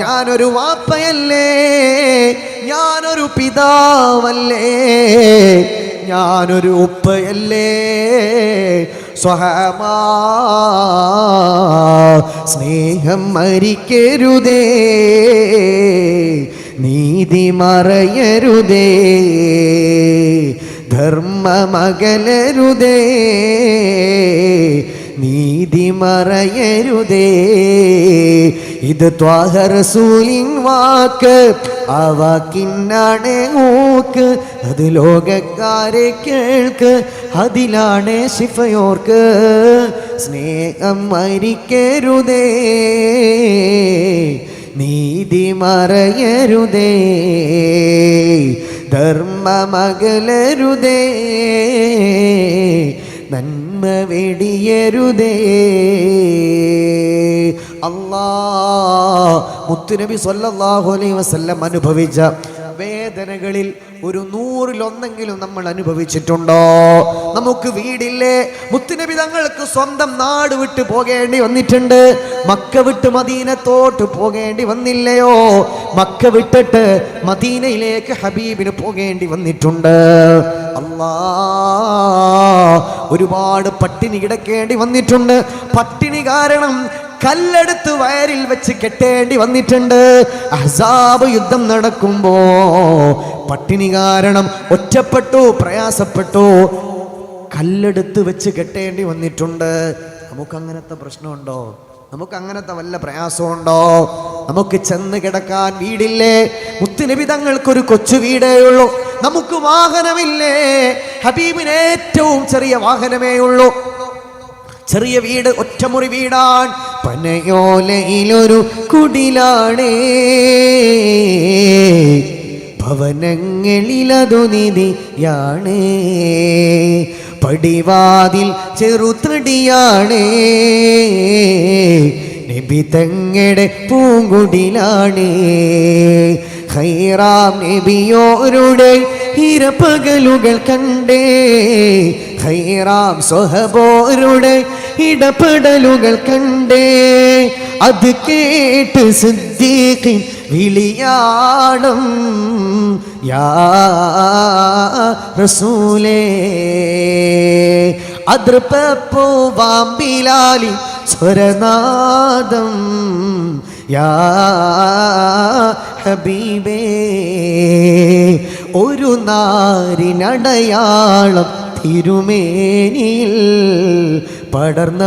[SPEAKER 1] ഞാനൊരു വാപ്പയല്ലേ, ഞാനൊരു പിതാവല്ലേ, ഞാനൊരു ഉപ്പയല്ലേ? സ്വഹാബാ സ്നേഹം മരിക്കരുതേ, നീതി മറയരുതേ, ധർമ്മമകലരുതേ, നീതി മറയരുതേ. ഇത് ത്വാഹ റസൂലിൻ വാക്ക്, ആ വാക്കിനാണ് ഊക്ക്, അത് ലോകക്കാരെ കേൾക്ക്, അതിലാണ് ശിഫയോർക്ക്. സ്നേഹം മരിക്കരുതേ, നീതി മറയരുതേ, ധർമ്മമകലരുതേ, നന്മ വെടിയരുതേ. മുത്തുനബി സ്വല്ലല്ലാഹു അലൈഹി വസല്ലം അനുഭവിച്ച വേദനകളിൽ ഒരു 100-1 നമ്മൾ അനുഭവിച്ചിട്ടുണ്ടോ? നമുക്ക് വീടില്ലേ? മുത്തുനബി തങ്ങൾക്ക് സ്വന്തം നാട് വിട്ട് പോകേണ്ടി വന്നിട്ടുണ്ട്. മക്ക വിട്ട് മദീനത്തോട്ട് പോകേണ്ടി വന്നില്ലയോ? മക്ക വിട്ടിട്ട് മദീനയിലേക്ക് ഹബീബിന് പോകേണ്ടി വന്നിട്ടുണ്ട്. ഒരുപാട് പട്ടിണി കിടക്കേണ്ടി വന്നിട്ടുണ്ട്. പട്ടിണി കാരണം കല്ലെടുത്ത് വയറിൽ വെച്ച് കെട്ടേണ്ടി വന്നിട്ടുണ്ട്. അഹ്സാബ് യുദ്ധം നടക്കുമ്പോ പട്ടിണി കാരണം ഒറ്റപ്പെട്ടു, പ്രയാസപ്പെട്ടു, കല്ലെടുത്ത് വെച്ച് കെട്ടേണ്ടി വന്നിട്ടുണ്ട്. നമുക്കങ്ങനത്തെ പ്രശ്നമുണ്ടോ? നമുക്കങ്ങനത്തെ വല്ല പ്രയാസമുണ്ടോ? നമുക്ക് ചെന്ന് കിടക്കാൻ വീടില്ലേ? മുത്തുനബി തങ്ങൾക്കൊരു കൊച്ചു വീടേ ഉള്ളൂ. നമുക്ക് വാഹനമില്ലേ? ഹബീബിന് ഏറ്റവും ചെറിയ വാഹനമേ ഉള്ളൂ. ചെറിയ വീട്, ഒറ്റമുറി വീടാണ്. പനയോലയിലൊരു കുടിലാണേ, ഭവനങ്ങളിലതു നിധിയാണേ, പടിവാതിൽ ചെറുതടിയാണേ, നബി തങ്ങളുടെ പൂങ്കുടിലാണേ. ഖൈറാം നബിയോരുടെ ഇരപ്പകലുകൾ കണ്ടേ, ഖൈറാം സ്വഹബോരുടെ ഇടപെടലുകൾ കണ്ടേ. അത് കേട്ട് സിദ്ദീഖിൻ വിളിയാണം, യാ റസൂലേ. അതിർപ്പൂവാം ബിലാലി സ്വരനാദം, യാ ഹബീബേ. ഒരു നാരിനടയാളം തിരുമേനിയിൽ പടർന്ന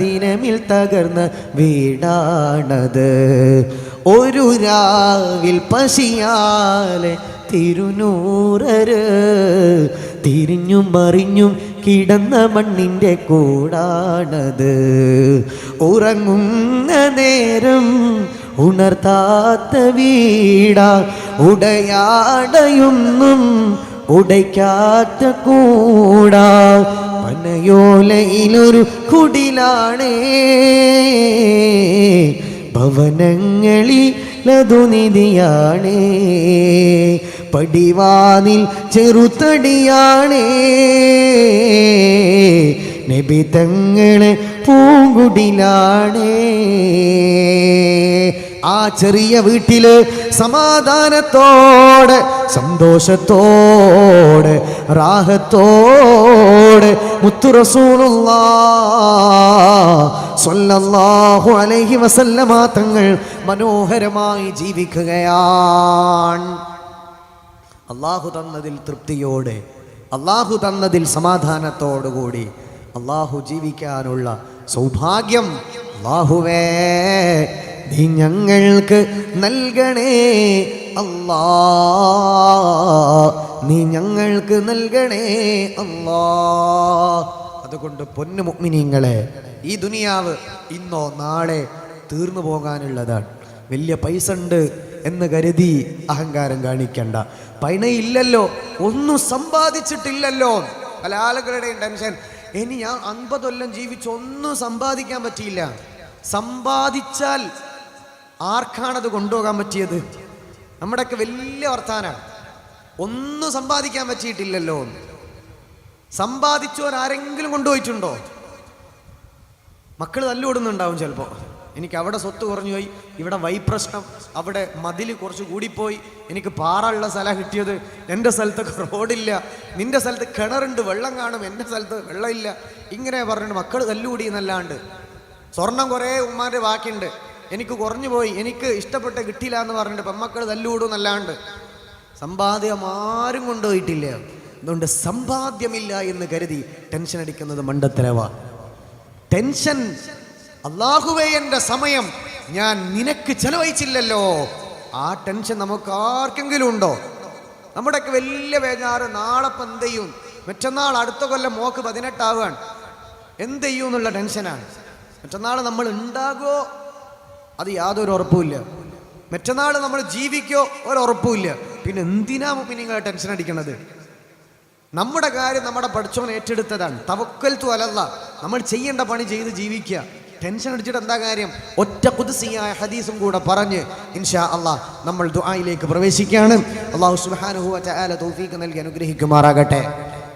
[SPEAKER 1] ദിനമിൽ തകർന്ന വീടാണത്. ഒരു രാവിൽ പശിയാലെ തിരുനൂറര് തിരിഞ്ഞും മറിഞ്ഞും കിടന്ന മണ്ണിൻ്റെ കൂടാണത്. ഉറങ്ങുന്ന നേരം ഉണർത്താത്ത വീടാ, ഉടയാടയൊന്നും ഉടയ്ക്കാത്ത കൂടാ, പനയോലയിലൊരു കുടിലാണേ, ഭവനങ്ങളിലതുനിധിയാണേ പടിവാനിൽ ചെറുതടിയാണേ നബി തങ്ങളെ പൂങ്കുടിലാണേ. ആ ചെറിയ വീട്ടില് സമാധാനത്തോടെ സന്തോഷത്തോടെ റാഹത്തോടെ മുത്തു റസൂലുള്ളാഹ് സ്വല്ലല്ലാഹു അലൈഹി വസല്ലമ തങ്ങൾ മനോഹരമായി ജീവിക്കുകയാണ്. അള്ളാഹു തന്നതിൽ തൃപ്തിയോടെ, അള്ളാഹു തന്നതിൽ സമാധാനത്തോടുകൂടി അള്ളാഹു ജീവിക്കാനുള്ള സൗഭാഗ്യം അള്ളാഹുവേ നീ ഞങ്ങൾക്ക് നൽകണേ അല്ലാ, നീ ഞങ്ങൾക്ക് നൽകണേ അല്ലാ. അതുകൊണ്ട് പൊന്നു മുഅ്മിനീങ്ങളെ, ഈ ദുനിയാവ് ഇന്നോ നാളെ തീർന്നു പോകാനുള്ളതാണ്. വലിയ പൈസ ഉണ്ട് എന്ന് കരുതി അഹങ്കാരം കാണിക്കണ്ട. പൈനയില്ലല്ലോ, ഒന്നും സമ്പാദിച്ചിട്ടില്ലല്ലോ. പല ആളുകളുടെയും ടെൻഷൻ, ഇനി ഞാൻ 50 കൊല്ലം ജീവിച്ച് ഒന്നും സമ്പാദിക്കാൻ പറ്റിയില്ല. സമ്പാദിച്ചാൽ ആർക്കാണത് കൊണ്ടുപോകാൻ പറ്റിയത്? നമ്മുടെയൊക്കെ വലിയ വർത്താനാണ്. ഒന്നും സമ്പാദിക്കാൻ പറ്റിയിട്ടില്ലല്ലോ. സമ്പാദിച്ചവർ ആരെങ്കിലും കൊണ്ടുപോയിട്ടുണ്ടോ? മക്കൾ തല്ലുകൊടുന്നുണ്ടാവും ചിലപ്പോൾ. എനിക്ക് അവിടെ സ്വത്ത് കുറഞ്ഞു പോയി, ഇവിടെ വൈപ്രശ്നം, അവിടെ മതിൽ കുറച്ച് കൂടിപ്പോയി, എനിക്ക് പാറയുള്ള സ്ഥലം കിട്ടിയത്, എൻ്റെ സ്ഥലത്തൊക്കെ റോഡില്ല, നിൻ്റെ സ്ഥലത്ത് കിണറുണ്ട് വെള്ളം കാണും, എൻ്റെ സ്ഥലത്ത് വെള്ളമില്ല, ഇങ്ങനെ പറഞ്ഞിട്ട് മക്കൾ തല്ലുകൂടി എന്നല്ലാണ്ട്. സ്വർണം കുറേ ഉമ്മാൻ്റെ ബാക്കിയുണ്ട്, എനിക്ക് കുറഞ്ഞു പോയി, എനിക്ക് ഇഷ്ടപ്പെട്ട കിട്ടിയില്ല എന്ന് പറഞ്ഞിട്ട് പെമ്മക്കൾ തല്ലുകൂടും എന്നല്ലാണ്ട് സമ്പാദ്യം ആരും കൊണ്ടുപോയിട്ടില്ല. അതുകൊണ്ട് സമ്പാദ്യമില്ല എന്ന് കരുതി ടെൻഷൻ അടിക്കുന്നത് മണ്ടത്തരവാ. ടെൻഷൻ, അല്ലാഹുവേ എൻ്റെ സമയം ഞാൻ നിനക്ക് ചെലവഴിച്ചില്ലല്ലോ, ആ ടെൻഷൻ നമുക്ക് ആർക്കെങ്കിലും ഉണ്ടോ? നമ്മുടെയൊക്കെ വലിയ ബേജാറ്, നാളെപ്പം എന്ത് ചെയ്യും, മറ്റന്നാൾ അടുത്ത കൊല്ലം മോക്ക് 18 ആവുകയാണ്, എന്ത് ചെയ്യും എന്നുള്ള ടെൻഷനാണ്. മറ്റന്നാൾ നമ്മൾ ഉണ്ടാകുമോ അത് യാതൊരു ഉറപ്പുമില്ല, മറ്റന്നാൾ നമ്മൾ ജീവിക്കോ ഒരുറപ്പുമില്ല. പിന്നെ എന്തിനാ നിങ്ങൾ ടെൻഷൻ അടിക്കണത്? നമ്മുടെ കാര്യം നമ്മുടെ പഠിച്ചവൻ ഏറ്റെടുത്തതാണ്. തവക്കൽതു അലല്ലാഹ്, നമ്മൾ ചെയ്യേണ്ട പണി ചെയ്ത് ജീവിക്കുക. ടെൻഷൻ അടിച്ചിട്ട് എന്താ കാര്യം? ഒറ്റ ഖുദ്സിയായ ഹദീസും കൂടെ പറഞ്ഞ് ഇൻഷാ അല്ലാഹ് നമ്മൾ ദുആയിലേക്ക് പ്രവേശിക്കുകയാണ്. അല്ലാഹു സുബ്ഹാനഹു വ തആല തൗഫീഖ് നൽകി അനുഗ്രഹിക്കുമാറാകട്ടെ.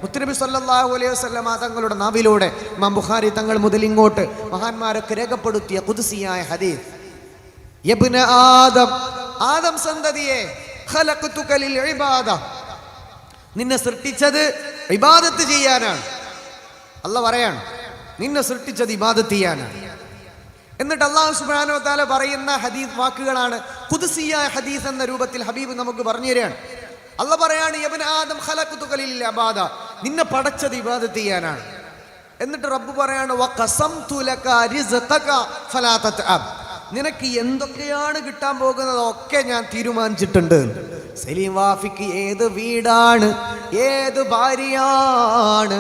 [SPEAKER 1] മുത്തുനബി സല്ലല്ലാഹു അലൈഹി വസല്ലമ തങ്ങളുടെ നാവിലൂടെ ഇമാം ബുഖാരി തങ്ങൾ മുതൽ ഇങ്ങോട്ട് മഹാന്മാരൊക്കെ രേഖപ്പെടുത്തിയ ഖുദ്സിയായ ഹദീസ്, യബ്ന ആദം, ആദം സന്തതിയെ, ഖലഖതുക ലിൽ ഇബാദ, നിന്നെ സൃഷ്ടിച്ചത് ഇബാദത്ത് ചെയ്യാനാണ്. അല്ലാഹ് പറയാണ് നിന്നെ സൃഷ്ടിച്ചത് ഇബാദത്ത് ചെയ്യാനാണ്. എന്നിട്ട് അല്ലാഹു സുബ്ഹാനഹു വ തആല പറയുന്ന ഹദീസ് വാക്കുകളാണ് ഖുദ്സിയായ ഹദീസ് എന്ന രൂപത്തിൽ ഹബീബ് നമുക്ക് പറഞ്ഞു തരികയാണ്. അല്ലാഹ് പറയാണ് യബ്ന ആദം ഖലഖതുക ലിൽ ഇബാദ, നിന്നെ പടച്ചത് ഇബാദത്ത് ചെയ്യാനാണ്. എന്നിട്ട് റബ്ബ് പറയാണ് വഖസംതു ലക റിസ്ഖക ഫലാ തത്അബ്, നിനക്ക് എന്തൊക്കെയാണ് കിട്ടാൻ പോകുന്നതൊക്കെ ഞാൻ തീരുമാനിച്ചിട്ടുണ്ട്. സലീം വാഫിക്ക് ഏത് വീടാണ്, ഏത് ഭാര്യയാണ്,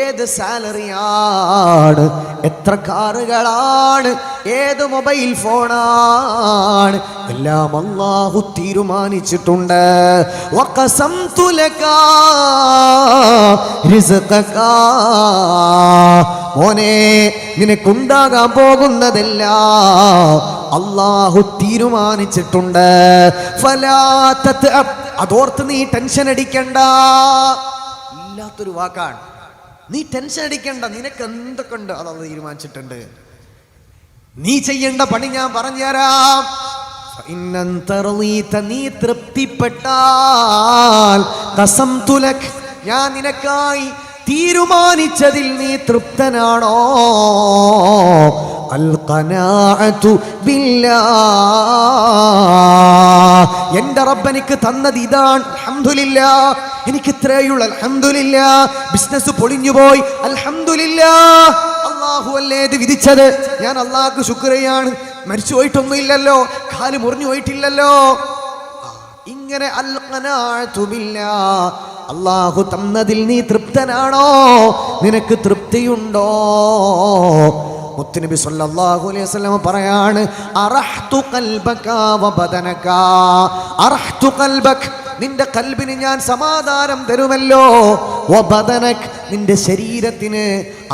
[SPEAKER 1] ഏത് സാലറിയാണ്, എത്ര കാറുകളാണ്, ഏത് മൊബൈൽ ഫോണാണ്, എല്ലാം അല്ലാഹു തീരുമാനിച്ചിട്ടുണ്ട്. വഖസംതു ലക റിസ്ഖക, മോനെ നിനക്കുണ്ടാകാൻ പോകുന്നതെല്ലാം അല്ലാഹു തീരുമാനിച്ചിട്ടുണ്ട്. ഫലാ തത്അബ്, അതോർത്ത് നീ ടെൻഷൻ അടിക്കണ്ട. ഇല്ലാത്തൊരു വാക്കാണ്. നീ ടെൻഷൻ അടിക്കണ്ട, നിനക്ക് എന്തൊക്കെ ഉണ്ട് അത് അല്ലാഹു തീരുമാനിച്ചിട്ടുണ്ട്. നീ ചെയ്യേണ്ട പണി ഞാൻ പറഞ്ഞുതരാം. നീ തൃപ്തിപ്പെട്ടാൽ ഖസംതു ലക്, ഞാൻ നിനക്കായി തീരുമാനിച്ചതിൽ നീ തൃപ്തനാണോ? അൽ ഖനാഅതു ബില്ലാഹ്, എൻ്റെ റബ്ബ് എനിക്ക് തന്നത് ഇതാണ്, അൽഹംദുലില്ലാഹ്, എനിക്ക് ഇത്രയുള്ള അൽഹംദുലില്ലാഹ്. ബിസിനസ് പൊളിഞ്ഞുപോയി, അൽഹംദുലില്ലാഹ്, അല്ലാഹു അല്ലേ ഇത് വിധിച്ചത്, ഞാൻ അല്ലാഹുക്ക് ശുക്രിയാണ്. മരിച്ചു പോയിട്ടൊന്നും ഇല്ലല്ലോ, കാല് മുറിഞ്ഞു പോയിട്ടില്ലല്ലോ. ഇങ്ങനെ അൽ ഖനാഅതു ബില്ലാഹ്, അല്ലാഹു തന്നതിൽ നീ തൃപ്തനാണോ? നിനക്ക് തൃപ്തിയുണ്ടോ? മുത്തുനബി സല്ലല്ലാഹു അലൈഹി വസല്ലം പറയാണ് അറഹ്തു ഖൽബക വ ബദനക, അറഹ്തു ഖൽബക, നിന്റെ കൽബിന് ഞാൻ സമാധാനം തരുമല്ലോ, വ ബദനക, നിന്റെ ശരീരത്തിന്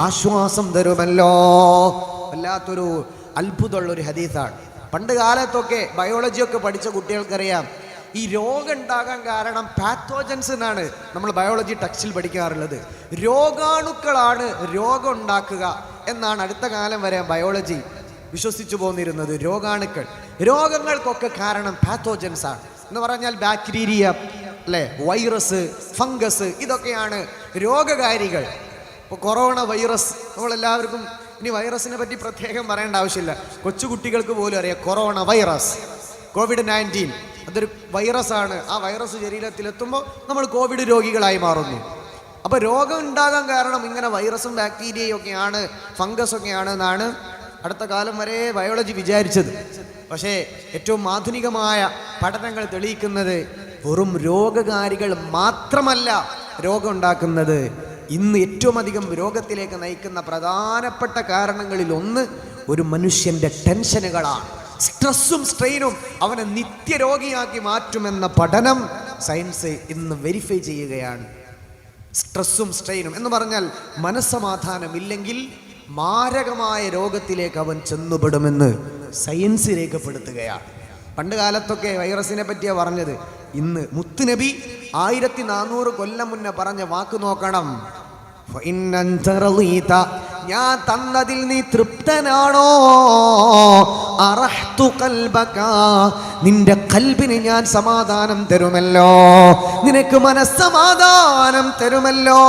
[SPEAKER 1] ആശ്വാസം തരുമല്ലോ. വല്ലാത്തൊരു അത്ഭുതമുള്ള ഒരു ഹദീസാണ്. പണ്ട് കാലത്തൊക്കെ ബയോളജിയൊക്കെ പഠിച്ച കുട്ടികൾക്കറിയാം, ഈ രോഗം ഉണ്ടാകാൻ കാരണം പാത്തോജൻസ് എന്നാണ് നമ്മൾ ബയോളജി ടെക്സ്റ്റിൽ പഠിക്കാറുള്ളത്. രോഗാണുക്കളാണ് രോഗം ഉണ്ടാക്കുക എന്നാണ് അടുത്ത കാലം വരെ ബയോളജി വിശ്വസിച്ചു പോന്നിരുന്നത്. രോഗാണുക്കൾ, രോഗങ്ങൾക്കൊക്കെ കാരണം പാത്തോജൻസ് ആണ് എന്ന് പറഞ്ഞാൽ ബാക്ടീരിയ അല്ലേ, വൈറസ്, ഫംഗസ്, ഇതൊക്കെയാണ് രോഗകാരികൾ. ഇപ്പോൾ കൊറോണ വൈറസ്, നമ്മളെല്ലാവർക്കും ഇനി വൈറസിനെ പറ്റി പ്രത്യേകം പറയേണ്ട ആവശ്യമില്ല, കൊച്ചുകുട്ടികൾക്ക് പോലും അറിയാം. കൊറോണ വൈറസ്, COVID-19 അതൊരു വൈറസാണ്. ആ വൈറസ് ശരീരത്തിലെത്തുമ്പോൾ നമ്മൾ കോവിഡ് രോഗികളായി മാറുന്നു. അപ്പോൾ രോഗം ഉണ്ടാകാൻ കാരണം ഇങ്ങനെ വൈറസും ബാക്ടീരിയയും ഒക്കെയാണ്, ഫംഗസ് ഒക്കെയാണ് എന്നാണ് അടുത്ത കാലം വരെ ബയോളജി വിചാരിച്ചത്. പക്ഷേ ഏറ്റവും ആധുനികമായ പഠനങ്ങൾ തെളിയിക്കുന്നത് വെറും രോഗകാരികൾ മാത്രമല്ല രോഗം ഉണ്ടാക്കുന്നത്. ഇന്ന് ഏറ്റവും അധികം രോഗത്തിലേക്ക് നയിക്കുന്ന പ്രധാനപ്പെട്ട കാരണങ്ങളിൽ ഒന്ന് ഒരു മനുഷ്യൻ്റെ ടെൻഷനുകളാണ്. സ്ട്രെസ്സും സ്ട്രെയിനും അവനെ നിത്യരോഗിയാക്കി മാറ്റുമെന്ന പഠനം സയൻസ് ഇന്ന് വെരിഫൈ ചെയ്യുകയാണ്. സ്ട്രെസ്സും സ്ട്രെയിനും എന്ന് പറഞ്ഞാൽ മനസ്സമാധാനം ഇല്ലെങ്കിൽ മാരകമായ രോഗത്തിലേക്ക് അവൻ ചെന്നുപെടുമെന്ന് സയൻസ് രേഖപ്പെടുത്തുകയാണ്. പണ്ട് കാലത്തൊക്കെ വൈറസിനെ പറ്റിയാണ് പറഞ്ഞത്. ഇന്ന് മുത്തുനബി 1400 കൊല്ലം മുന്നേ പറഞ്ഞ വാക്ക് നോക്കണം. ഞാൻ തന്നതിൽ നീ തൃപ്തനാണോ? അറഹ്തു ഖൽബക, നിന്റെ ഖൽബിന് ഞാൻ സമാധാനം തരുമല്ലോ, നിനക്ക് മനസ്സമാധാനം തരുമല്ലോ.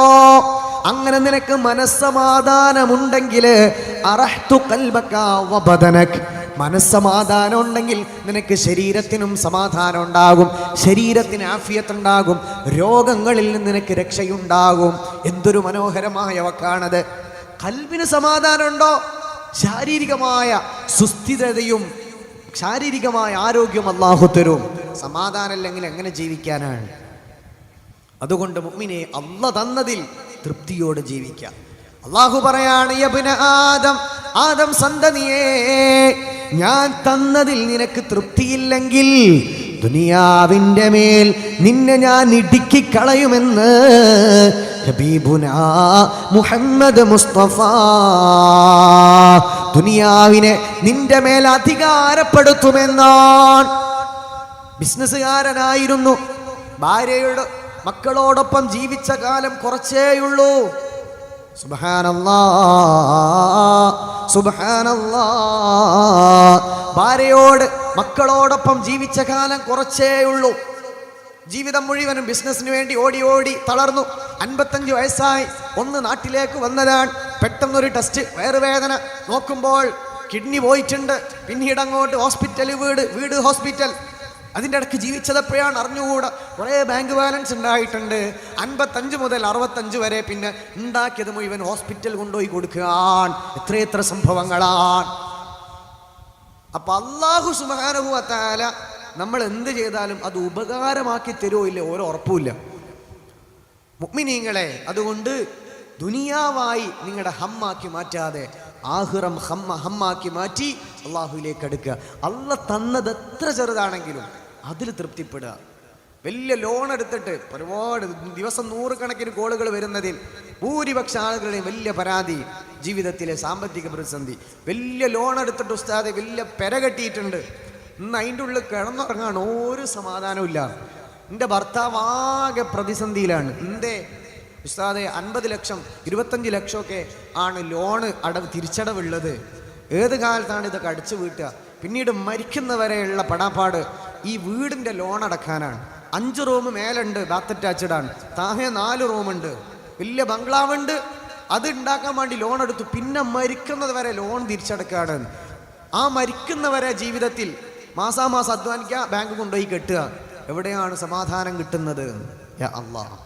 [SPEAKER 1] അങ്ങനെ നിനക്ക് മനസ്സമാധാനമുണ്ടെങ്കിൽ അറഹ്തു ഖൽബക വബദനക, മനസ്സമാധാനം ഉണ്ടെങ്കിൽ നിനക്ക് ശരീരത്തിനും സമാധാനം ഉണ്ടാകും, ശരീരത്തിന് ആഫിയത്തുണ്ടാകും, രോഗങ്ങളിൽ നിന്ന് നിനക്ക് രക്ഷയുണ്ടാകും. എന്തൊരു മനോഹരമായ വാക്കാണത്. ഖൽബിന് സമാധാനം ഉണ്ടോ, ശാരീരികമായ സുസ്ഥിരതയും ശാരീരികമായ ആരോഗ്യം അല്ലാഹു തരും. സമാധാനമില്ലെങ്കിൽ എങ്ങനെ ജീവിക്കാനാണ്? അതുകൊണ്ട് മുഅ്മിനെ അല്ലാഹ് തന്നതിൽ തൃപ്തിയോടെ ജീവിക്കാം. അല്ലാഹു പറയാണ്, യബ്ന ആദം, ആദം സന്തതിയേ, ഞാൻ തന്നതിൽ നിനക്ക് തൃപ്തിയില്ലെങ്കിൽ ദുനിയാവിൻ്റെ മേൽ നിന്നെ ഞാൻ ഇടുക്കിക്കളയുമെന്ന് ഹബീബുനാ മുഹമ്മദ് മുസ്തഫ. ദുനിയാവിനെ നിന്റെ മേൽ അധികാരപ്പെടുത്തുമെന്നാണ്. ബിസിനസ്സുകാരനായിരുന്നു, ഭാര്യയുടെ മക്കളോടൊപ്പം ജീവിച്ച കാലം കുറച്ചേയുള്ളൂ. സുബ്ഹാനല്ലാഹ്, സുബ്ഹാനല്ലാഹ്. ഭാര്യയോട് മക്കളോടൊപ്പം ജീവിച്ച കാലം കുറച്ചേ ഉള്ളൂ. ജീവിതം മുഴുവനും ബിസിനസ്സിന് വേണ്ടി ഓടി ഓടി തളർന്നു. 55 വയസ്സായി ഒന്ന് നാട്ടിലേക്ക് വന്നതാണ്. പെട്ടെന്നൊരു ടെസ്റ്റ്, വയറുവേദന, നോക്കുമ്പോൾ കിഡ്നി പോയിട്ടുണ്ട്. പിന്നീട് അങ്ങോട്ട് ഹോസ്പിറ്റൽ, വീട് ഹോസ്പിറ്റൽ. അതിൻ്റെ ഇടയ്ക്ക് ജീവിച്ചതെപ്പോഴാണ് അറിഞ്ഞുകൂടാ. കുറേ ബാങ്ക് ബാലൻസ് ഉണ്ടായിട്ടുണ്ട്. 55 മുതൽ 65 വരെ പിന്നെ ഉണ്ടാക്കിയത് മുഴുവൻ ഹോസ്പിറ്റൽ കൊണ്ടുപോയി കൊടുക്കുകയാണ്. എത്രയെത്ര സംഭവങ്ങളാണ്. അപ്പം അല്ലാഹു സുബ്ഹാനഹു വ തആല നമ്മൾ എന്ത് ചെയ്താലും അത് ഉപകാരമാക്കി തരുമോ ഇല്ല ഓരോ ഉറപ്പുമില്ല. മുഅ്മിനീങ്ങളെ, അതുകൊണ്ട് ദുനിയാവായി നിങ്ങളുടെ ഹമ്മാക്കി മാറ്റാതെ ആഖിറം ഹമ്മാക്കി മാറ്റി അള്ളാഹുവിലേക്ക് അടുക്കുക. അള്ളാഹ് തന്നത് എത്ര ചെറുതാണെങ്കിലും അതിൽ തൃപ്തിപ്പെടുക. വലിയ ലോൺ എടുത്തിട്ട് ഒരുപാട് ദിവസം 100 കണക്കിന് കോളുകൾ വരുന്നതിൽ ഭൂരിപക്ഷ ആളുകളുടെയും വലിയ പരാതി ജീവിതത്തിലെ സാമ്പത്തിക പ്രതിസന്ധി. വലിയ ലോൺ എടുത്തിട്ട് ഉസ്താദെ വലിയ പെര കെട്ടിയിട്ടുണ്ട്, ഇന്ന് അതിൻ്റെ ഉള്ളിൽ കിടന്നുറങ്ങാൻ ഒരു സമാധാനവും ഇല്ല. എൻ്റെ ഭർത്താവ് ആകെ പ്രതിസന്ധിയിലാണ്. എന്തേ ഉസ്താദെ 50 ലക്ഷം 25 ലക്ഷമൊക്കെ ആണ് ലോണ് തിരിച്ചടവുള്ളത്. ഏത് കാലത്താണ് ഇതൊക്കെ അടിച്ചു വീട്ടുക? പിന്നീട് മരിക്കുന്നവരെയുള്ള പടാപ്പാട് ഈ വീടിൻ്റെ ലോൺ അടക്കാനാണ്. 5 റൂം മേലുണ്ട്, ബാത്ത് അറ്റാച്ച്ഡാണ്. താഴെ 4 റൂമുണ്ട്, വലിയ ബംഗ്ലാവുണ്ട്. അത് ഉണ്ടാക്കാൻ വേണ്ടി ലോൺ എടുത്തു. പിന്നെ മരിക്കുന്നത് വരെ ലോൺ തിരിച്ചടക്കാണ്. ആ മരിക്കുന്നവരെ ജീവിതത്തിൽ മാസാമാസം അധ്വാനിക്കുക, ബാങ്ക് കൊണ്ടുപോയി കെട്ടുക. എവിടെയാണ് സമാധാനം കിട്ടുന്നത്? യാ അല്ലാഹ്,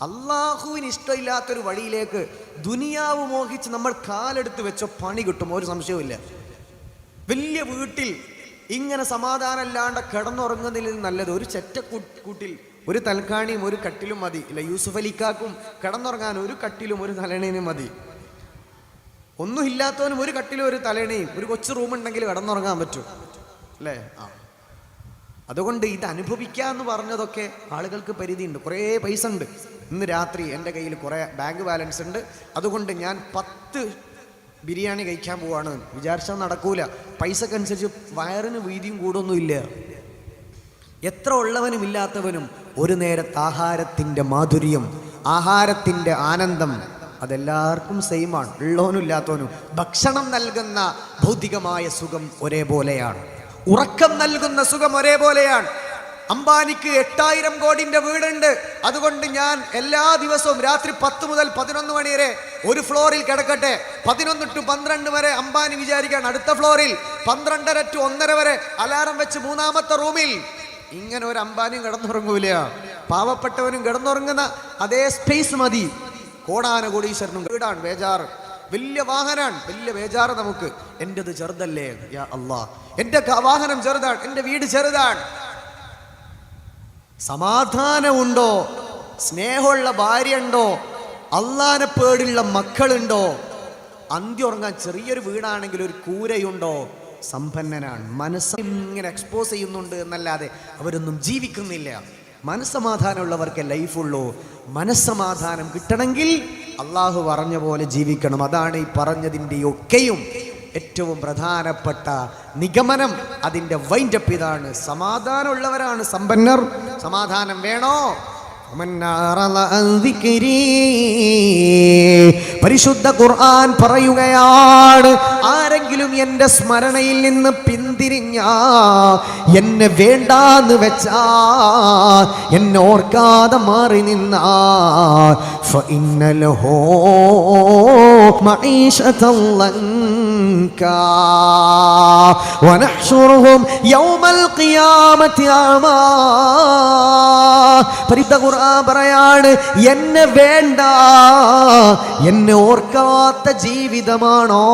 [SPEAKER 1] അള്ളാഹുവിന് ഇഷ്ടമില്ലാത്തൊരു വഴിയിലേക്ക് ദുനിയാവ് മോഹിച്ച് നമ്മൾ കാലെടുത്ത് വെച്ച പണി കിട്ടും, ഒരു സംശയവുമില്ല. വലിയ വീട്ടിൽ ഇങ്ങനെ സമാധാനമില്ലാണ്ട് കിടന്നുറങ്ങുന്നതിൽ നല്ലത് ഒരു ചെറ്റക്കൂട്ടിൽ ഒരു തൽക്കാണിയും ഒരു കട്ടിലും മതി. ഇല്ല, യൂസുഫ് അലിക്കാക്കും കിടന്നുറങ്ങാൻ ഒരു കട്ടിലും ഒരു തലണയും മതി. ഒന്നും ഇല്ലാത്തവനും ഒരു കട്ടിലും ഒരു തലണയും ഒരു കൊച്ചു റൂമുണ്ടെങ്കിൽ കിടന്നുറങ്ങാൻ പറ്റും, അല്ലേ? അതുകൊണ്ട് ഇത് അനുഭവിക്കാന്ന് പറഞ്ഞതൊക്കെ ആളുകൾക്ക് പരിധിയുണ്ട്. കുറേ പൈസ ഉണ്ട്. ഇന്ന് രാത്രി എൻ്റെ കയ്യിൽ കുറേ ബാങ്ക് ബാലൻസ് ഉണ്ട്, അതുകൊണ്ട് ഞാൻ 10 ബിരിയാണി കഴിക്കാൻ പോവാണ് വിചാരിച്ചാൽ നടക്കൂല. പൈസക്കനുസരിച്ച് വയറിന് വീതിയും കൂടൊന്നുമില്ല. എത്ര ഉള്ളവനും ഇല്ലാത്തവനും ഒരു നേരത്തെ ആഹാരത്തിൻ്റെ മാധുര്യം, ആഹാരത്തിൻ്റെ ആനന്ദം അതെല്ലാവർക്കും സെയിമാണ്, ഉള്ളവനും ഇല്ലാത്തവനും. ഭക്ഷണം നൽകുന്ന ഭൗതികമായ സുഖം ഒരേപോലെയാണ്, ഉറക്കം നൽകുന്ന സുഖം ഒരേപോലെയാണ്. അംബാനിക്ക് 8000 കോടിന്റെ വീടുണ്ട്. അതുകൊണ്ട് ഞാൻ എല്ലാ ദിവസവും രാത്രി 10 മുതൽ 11 മണി വരെ ഒരു ഫ്ലോറിൽ കിടക്കട്ടെ. 11 to 12 വരെ അംബാനി വിചാരിക്കാൻ അടുത്ത ഫ്ലോറിൽ, 12:30 to 1:30 വരെ അലാറം വെച്ച് 3ാമത്തെ റൂമിൽ. ഇങ്ങനെ ഒരു അംബാനിയും കിടന്നുറങ്ങൂല. പാവപ്പെട്ടവനും കിടന്നുറങ്ങുന്ന അതേ സ്പേസ് മതി. കോടാനുകോടീശ്വരനും വീടാണ്, ബേജാറ്. വലിയ വാഹനാണ്, വലിയ ബേജാറ് നമുക്ക്. എൻ്റെത് ചെറുതല്ലേ യാ അല്ലാ, എൻ്റെ വാഹനം ചെറുതാണ്, എൻ്റെ വീട് ചെറുതാണ്. സമാധാനമുണ്ടോ? സ്നേഹമുള്ള ഭാര്യ ഉണ്ടോ? അള്ളാനെ പേടിയുള്ള മക്കളുണ്ടോ? അന്തി ഉറങ്ങാൻ ചെറിയൊരു വീടാണെങ്കിൽ ഒരു കൂരയുണ്ടോ? സമ്പന്നനാണ്. മനസ്സ് ഇങ്ങനെ എക്സ്പോസ് ചെയ്യുന്നുണ്ട് എന്നല്ലാതെ അവരൊന്നും ജീവിക്കുന്നില്ല. മനസ്സമാധാനമുള്ളവർക്കേ ലൈഫുള്ളൂ. മനസ്സമാധാനം കിട്ടണമെങ്കിൽ അള്ളാഹു പറഞ്ഞ പോലെ ജീവിക്കണം. അതാണ് ഈ പറഞ്ഞതിൻ്റെ ഒക്കെയും ഏറ്റവും പ്രധാനപ്പെട്ട നിഗമനം. അതിൻ്റെ വൈൻഡപ്പ് ഇതാണ്: സമാധാനമുള്ളവരാണ് സമ്പന്നർ. സമാധാനം വേണോ? പരിശുദ്ധ ഖുർആൻ പറയുകയാണ്, ആരെങ്കിലും എൻ്റെ സ്മരണയിൽ നിന്ന് പിന്തിരിഞ്ഞ, എന്നെ വേണ്ടാന്ന് വെച്ചാ, എന്നെ ഓർക്കാതെ മാറി നിന്ന, ഫഇന്ന ലഹു മഈശതൻ ലൻകാ വനഹ്ശുറുഹും യൗമൽ ഖിയാമത്തി അമാ. പരിശുദ്ധ ഖുർആൻ പറയാണ്, എന്നെ വേണ്ട, എന്നെ ഓർക്കാത്ത ജീവിതമാണോ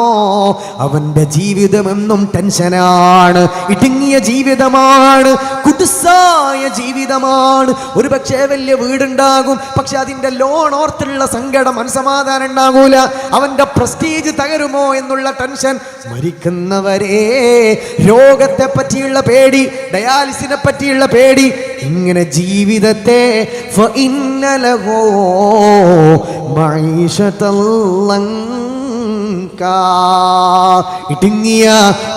[SPEAKER 1] അവന്റെ ജീവിതമെന്നും ടെൻഷനാണ്. ഇടുങ്ങിയ ജീവിതമാണ്, കുടുസായ ജീവിതമാണ്. ഒരു പക്ഷേ വലിയ വീടുണ്ടാകും, പക്ഷെ അതിന്റെ ലോൺ ഓർത്തുള്ള സങ്കടം, മനസ്സമാധാനം ഉണ്ടാകൂല. അവന്റെ പ്രസ്റ്റീജ് തകരുമോ എന്നുള്ള ടെൻഷൻ. മരിക്കുന്നവരെ രോഗത്തെ പറ്റിയുള്ള പേടി, ഡയാലിസിനെ പറ്റിയുള്ള പേടി. ഇങ്ങനെ ജീവിതത്തെ فإن له معيشة ضنكا. ഇടുങ്ങിയ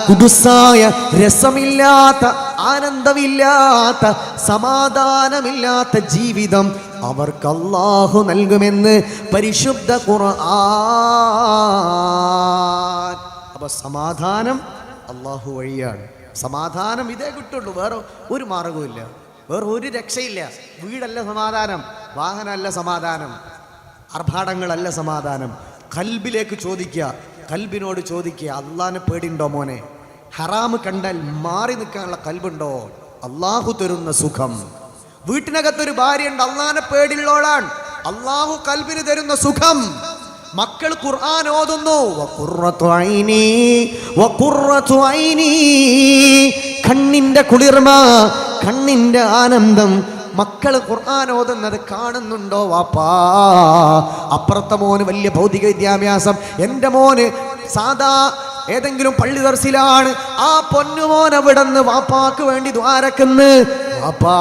[SPEAKER 1] കുടുസായ രസമില്ലാത്ത, ആനന്ദമില്ലാത്ത, സമാധാനമില്ലാത്ത ജീവിതം അവർക്ക് അല്ലാഹു നൽകുമെന്ന് പരിശുദ്ധ ഖുർആൻ. അപ്പൊ സമാധാനം അല്ലാഹു വഴിയാണ്. സമാധാനം ഇതേ കിട്ടുള്ളൂ, വേറെ ഒരു മാർഗവുമില്ല, വേറെ ഒരു രക്ഷയില്ല. വീടല്ല സമാധാനം, വാഹനമല്ല സമാധാനം, ആർഭാടങ്ങളല്ല സമാധാനം. കൽബിലേക്ക് ചോദിക്കുക, കൽബിനോട് ചോദിക്കുക, അള്ളാനെ പേടിയുണ്ടോ മോനെ? ഹറാമ് കണ്ടാൽ മാറി നിൽക്കാനുള്ള കൽബുണ്ടോ? അള്ളാഹു തരുന്ന സുഖം. വീട്ടിനകത്തൊരു ഭാര്യയുണ്ട്, അള്ളാനെ പേടിയുള്ളോളാണ്, അള്ളാഹു കൽബിന് തരുന്ന സുഖം. മക്കൾ ഖുർആൻ ഓതുന്നു, കണ്ണിന്റെ കുളിർമ, കണ്ണിന്റെ ആനന്ദം. മക്കൾ ഖുർആൻ ഓതുന്നത് കാണുന്നുണ്ടോ വാപ്പാ? അപ്പുറത്തെ മോന് വലിയ ഭൗതിക വിദ്യാഭ്യാസം, എൻ്റെ മോന് സാധാ ഏതെങ്കിലും പള്ളി ദർസിലാണ്. ആ പൊന്നുമോൻ അവിടെ നിന്ന് വാപ്പാക്ക് വേണ്ടി ദ്വാരക്കുന്ന്. വാപ്പാ,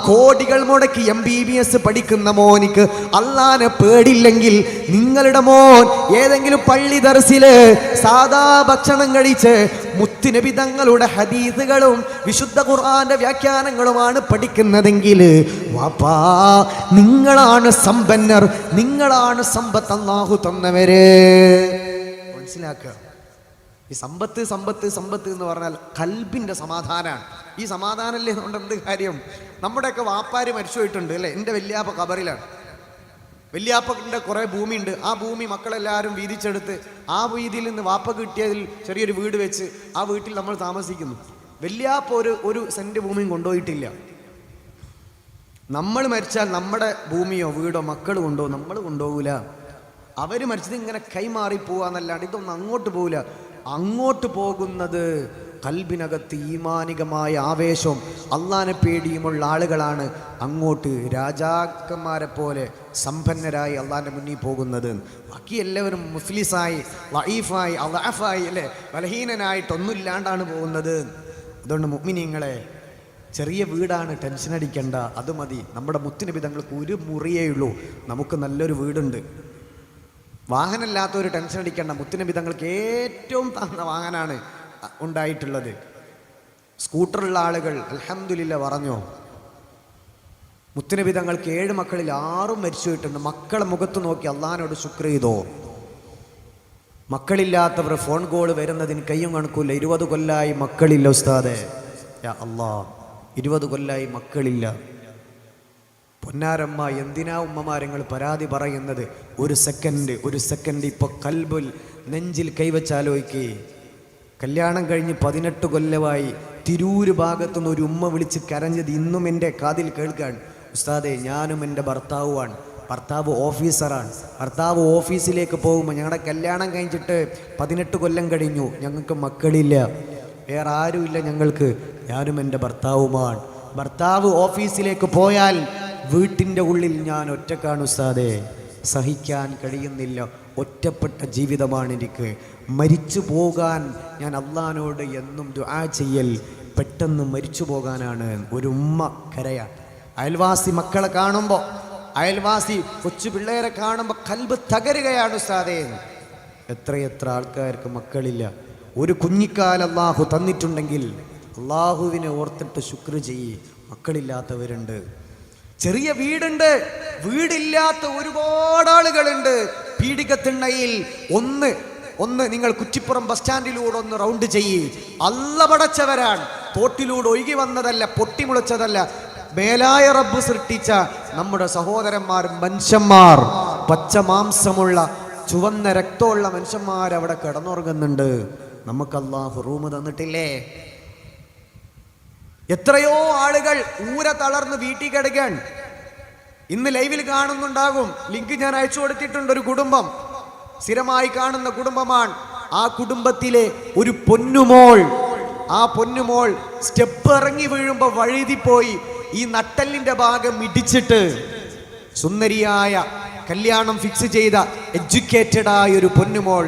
[SPEAKER 1] കോടികൾ മുടക്കി MBBS പഠിക്കുന്ന മോനിക്ക് അള്ളാനെ പേടില്ലെങ്കിൽ, നിങ്ങളുടെ മോൻ ഏതെങ്കിലും പള്ളി ദർസില് സാധാ ഭക്ഷണം കഴിച്ച് മുത്തുനബി തങ്ങളുടെ ഹദീസുകളും വിശുദ്ധ ഖുർആന്റെ വ്യാഖ്യാനങ്ങളുമാണ് പഠിക്കുന്നതെങ്കിൽ, വാപ്പാ നിങ്ങളാണ് സമ്പന്നർ, നിങ്ങളാണ് സമ്പത്ത് അല്ലാഹു തന്നവര്. മനസ്സിലാക്കുക. ഈ സമ്പത്ത് സമ്പത്ത് സമ്പത്ത് എന്ന് പറഞ്ഞാൽ കൽബിൻ്റെ സമാധാനമാണ്. ഈ സമാധാനമല്ലേ കൊണ്ട് എന്ത് കാര്യം? നമ്മുടെയൊക്കെ വാപ്പാര് മരിച്ചു പോയിട്ടുണ്ട് അല്ലേ? എൻ്റെ വല്യാപ്പ ഖബറിലാണ്. വല്യാപ്പൻ്റെ കുറേ ഭൂമിയുണ്ട്. ആ ഭൂമി മക്കളെല്ലാവരും വീതിച്ചെടുത്ത് ആ വീതിയിൽ നിന്ന് വാപ്പ കിട്ടിയതിൽ ചെറിയൊരു വീട് വെച്ച് ആ വീട്ടിൽ നമ്മൾ താമസിക്കുന്നു. വല്യാപ്പ ഒരു സെൻറ്റ് ഭൂമിയും കൊണ്ടുപോയിട്ടില്ല. നമ്മൾ മരിച്ചാൽ നമ്മുടെ ഭൂമിയോ വീടോ മക്കൾ കൊണ്ടുപോകും, നമ്മൾ കൊണ്ടുപോകില്ല. അവർ മരിച്ചത് ഇങ്ങനെ കൈമാറി പോവാന്നല്ലാണ്ട് ഇതൊന്നും അങ്ങോട്ട് പോകില്ല. അങ്ങോട്ട് പോകുന്നത് കൽബിനകത്ത് ഈമാനികമായ ആവേശവും അള്ളാനെ പേടിയുമുള്ള ആളുകളാണ് അങ്ങോട്ട് രാജാക്കന്മാരെ പോലെ സമ്പന്നരായി അള്ളാൻ്റെ മുന്നിൽ പോകുന്നത്. ബാക്കി എല്ലാവരും മുഫ്ലിസായി, ലഈഫായി, അളഅഫായി അല്ലേ, ബലഹീനനായിട്ടൊന്നുമില്ലാണ്ടാണ് പോകുന്നത്. അതുകൊണ്ട് മുഅ്മിനീങ്ങളെ, ചെറിയ വീടാണ്, ടെൻഷൻ അടിക്കണ്ട, അത് മതി. നമ്മുടെ മുത്തുനബി തങ്ങൾക്ക് ഒരു മുറിയേ ഉള്ളൂ, നമുക്ക് നല്ലൊരു വീടുണ്ട്. വാഹനമില്ലാത്തവർ ടെൻഷൻ അടിക്കേണ്ട. മുത്തുനബി തങ്ങൾക്ക് ഏറ്റവും താഴ്ന്ന വാഹനമാണ് ഉണ്ടായിട്ടുള്ളത്. സ്കൂട്ടറുള്ള ആളുകൾ അൽഹംദുലില്ലാ പറഞ്ഞോ. മുത്തുനബി തങ്ങൾക്ക് 7 മക്കളിൽ 6 മരിച്ചു പോയിട്ടുണ്ട്. മക്കളെ മുഖത്ത് നോക്കി അള്ളാഹിനോട് ശുക്ർ ചെയ്തോ. മക്കളില്ലാത്തവർ ഫോൺ കോൾ വരുന്നതിന് കയ്യും കണക്കൂല. 20 കൊല്ലായി മക്കളില്ല ഉസ്താദേ. യാ അല്ലാ, 20 കൊല്ലായി മക്കളില്ല. പൊന്നാരമ്മ, എന്തിനാ ഉമ്മമാരങ്ങൾ പരാതി പറയുന്നത്? ഒരു സെക്കൻഡ് ഇപ്പൊ കൽബുൽ നെഞ്ചിൽ കൈവച്ചാലോയ്ക്ക്. കല്യാണം കഴിഞ്ഞ് 18 കൊല്ലമായി തിരൂര് ഭാഗത്തുനിന്ന് ഒരു ഉമ്മ വിളിച്ച് കരഞ്ഞത് ഇന്നും എൻ്റെ കാതിൽ കേൾക്കാൻ. ഉസ്താദേ, ഞാനും എൻ്റെ ഭർത്താവുമാണ്. ഭർത്താവ് ഓഫീസറാണ്. ഭർത്താവ് ഓഫീസിലേക്ക് പോകുമ്പോൾ ഞങ്ങളുടെ കല്യാണം കഴിഞ്ഞിട്ട് 18 കൊല്ലം കഴിഞ്ഞു. ഞങ്ങൾക്ക് മക്കളില്ല, വേറെ ആരുമില്ല ഞങ്ങൾക്ക്. ഞാനും എൻ്റെ ഭർത്താവുമാണ്. ഭർത്താവ് ഓഫീസിലേക്ക് പോയാൽ വീട്ടിൻ്റെ ഉള്ളിൽ ഞാൻ ഒറ്റക്കാണ് ഉസ്താദേ. സഹിക്കാൻ കഴിയുന്നില്ല. ഒറ്റപ്പെട്ട ജീവിതമാണ് എനിക്ക്. മരിച്ചു പോകാൻ ഞാൻ അള്ളാഹിനോട് എന്നും ദുആ ചെയ്യൽ. പെട്ടെന്ന് മരിച്ചു പോകാനാണ്. ഒരു ഉമ്മ കരയാൻ. അയൽവാസി മക്കളെ കാണുമ്പോൾ, അയൽവാസി കൊച്ചു പിള്ളേരെ കാണുമ്പോൾ കൽബ് തകരുകയാണ് ഉസ്താദേ. എത്രയെത്ര ആൾക്കാർക്ക് മക്കളില്ല. ഒരു കുഞ്ഞിക്കാൽ അള്ളാഹു തന്നിട്ടുണ്ടെങ്കിൽ അള്ളാഹുവിനെ ഓർത്തിട്ട് ശുക്ർ ചെയ്യ്. മക്കളില്ലാത്തവരുണ്ട്. ചെറിയ വീടുണ്ട്, വീടില്ലാത്ത ഒരുപാട് ആളുകളുണ്ട്. പീഡികത്തിണ്ണയിൽ ഒന്ന് നിങ്ങൾ കുറ്റിപ്പുറം ബസ് സ്റ്റാൻഡിലൂടെ ഒന്ന് റൗണ്ട് ചെയ്യ്. അല്ല പടച്ചവരാണ്. തോട്ടിലൂടെ ഒഴുകി വന്നതല്ല, പൊട്ടിമുളച്ചതല്ല. മേലായ റബ്ബ് സൃഷ്ടിച്ച നമ്മുടെ സഹോദരന്മാർ, മനുഷ്യന്മാർ, പച്ച മാംസമുള്ള ചുവന്ന രക്തമുള്ള മനുഷ്യന്മാർ അവിടെ കിടന്നുറങ്ങുന്നുണ്ട്. നമുക്ക് അല്ലാഹു റൂം തന്നിട്ടില്ലേ? എത്രയോ ആളുകൾ ഊര തളർന്ന് വീട്ടിൽ കിടക്കാൻ. ഇന്ന് ലൈവിൽ കാണുന്നുണ്ടാകും, ലിങ്ക് ഞാൻ അയച്ചു കൊടുത്തിട്ടുണ്ട്. ഒരു കുടുംബം, സ്ഥിരമായി കാണുന്ന കുടുംബമാണ്. ആ കുടുംബത്തിലെ ഒരു പൊന്നുമോൾ, ആ പൊന്നുമോൾ സ്റ്റെപ്പ് ഇറങ്ങി വീഴുമ്പോൾ വഴുതിപ്പോയി. ഈ നട്ടലിന്റെ ഭാഗം ഇടിച്ചിട്ട് സുന്ദരിയായ, കല്യാണം ഫിക്സ് ചെയ്ത, എഡ്യൂക്കേറ്റഡ് ആയ ഒരു പൊന്നുമോൾ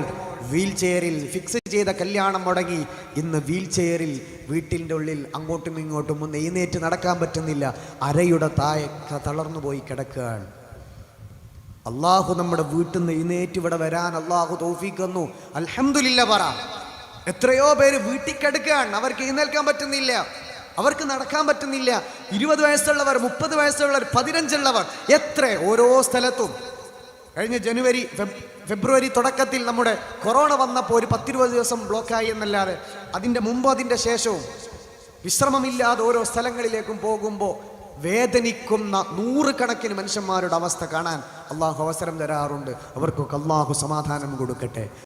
[SPEAKER 1] വീൽ ചെയറിൽ, ഫിക്സ് ചെയ്ത കല്യാണം മുടങ്ങി. ഇന്ന് വീൽ ചെയറിൽ വീട്ടിൻ്റെ ഉള്ളിൽ അങ്ങോട്ടും ഇങ്ങോട്ടും ഒന്ന് എഴുന്നേറ്റ് നടക്കാൻ പറ്റുന്നില്ല. അരയുടെ താഴെ തളർന്നു പോയി കിടക്കുകയാണ്. അള്ളാഹു നമ്മുടെ വീട്ടിൽ നിന്ന് എഴുന്നേറ്റ് ഇവിടെ വരാൻ അള്ളാഹു തൗഫീഖ് തന്നു. അൽഹംദുലില്ലാ പറ. എത്രയോ പേര് വീട്ടിൽ കിടക്കുകയാണ്. അവർക്ക് എഴുന്നേൽക്കാൻ പറ്റുന്നില്ല, അവർക്ക് നടക്കാൻ പറ്റുന്നില്ല. 20 വയസ്സുള്ളവർ, 30 വയസ്സുള്ളവർ, 15 ഉള്ളവർ, എത്ര ഓരോ സ്ഥലത്തും. കഴിഞ്ഞ ഫെബ്രുവരി തുടക്കത്തിൽ നമ്മുടെ കൊറോണ വന്നപ്പോൾ ഒരു 10-20 ദിവസം ബ്ലോക്കായി എന്നല്ലാതെ അതിൻ്റെ മുമ്പ് അതിൻ്റെ ശേഷവും വിശ്രമമില്ലാതെ ഓരോ സ്ഥലങ്ങളിലേക്കും പോകുമ്പോൾ വേദനിക്കുന്ന 100 കണക്കിന് മനുഷ്യന്മാരുടെ അവസ്ഥ കാണാൻ അള്ളാഹു അവസരം തരാറുണ്ട്. അവർക്കൊക്കെ അള്ളാഹു സമാധാനം കൊടുക്കട്ടെ.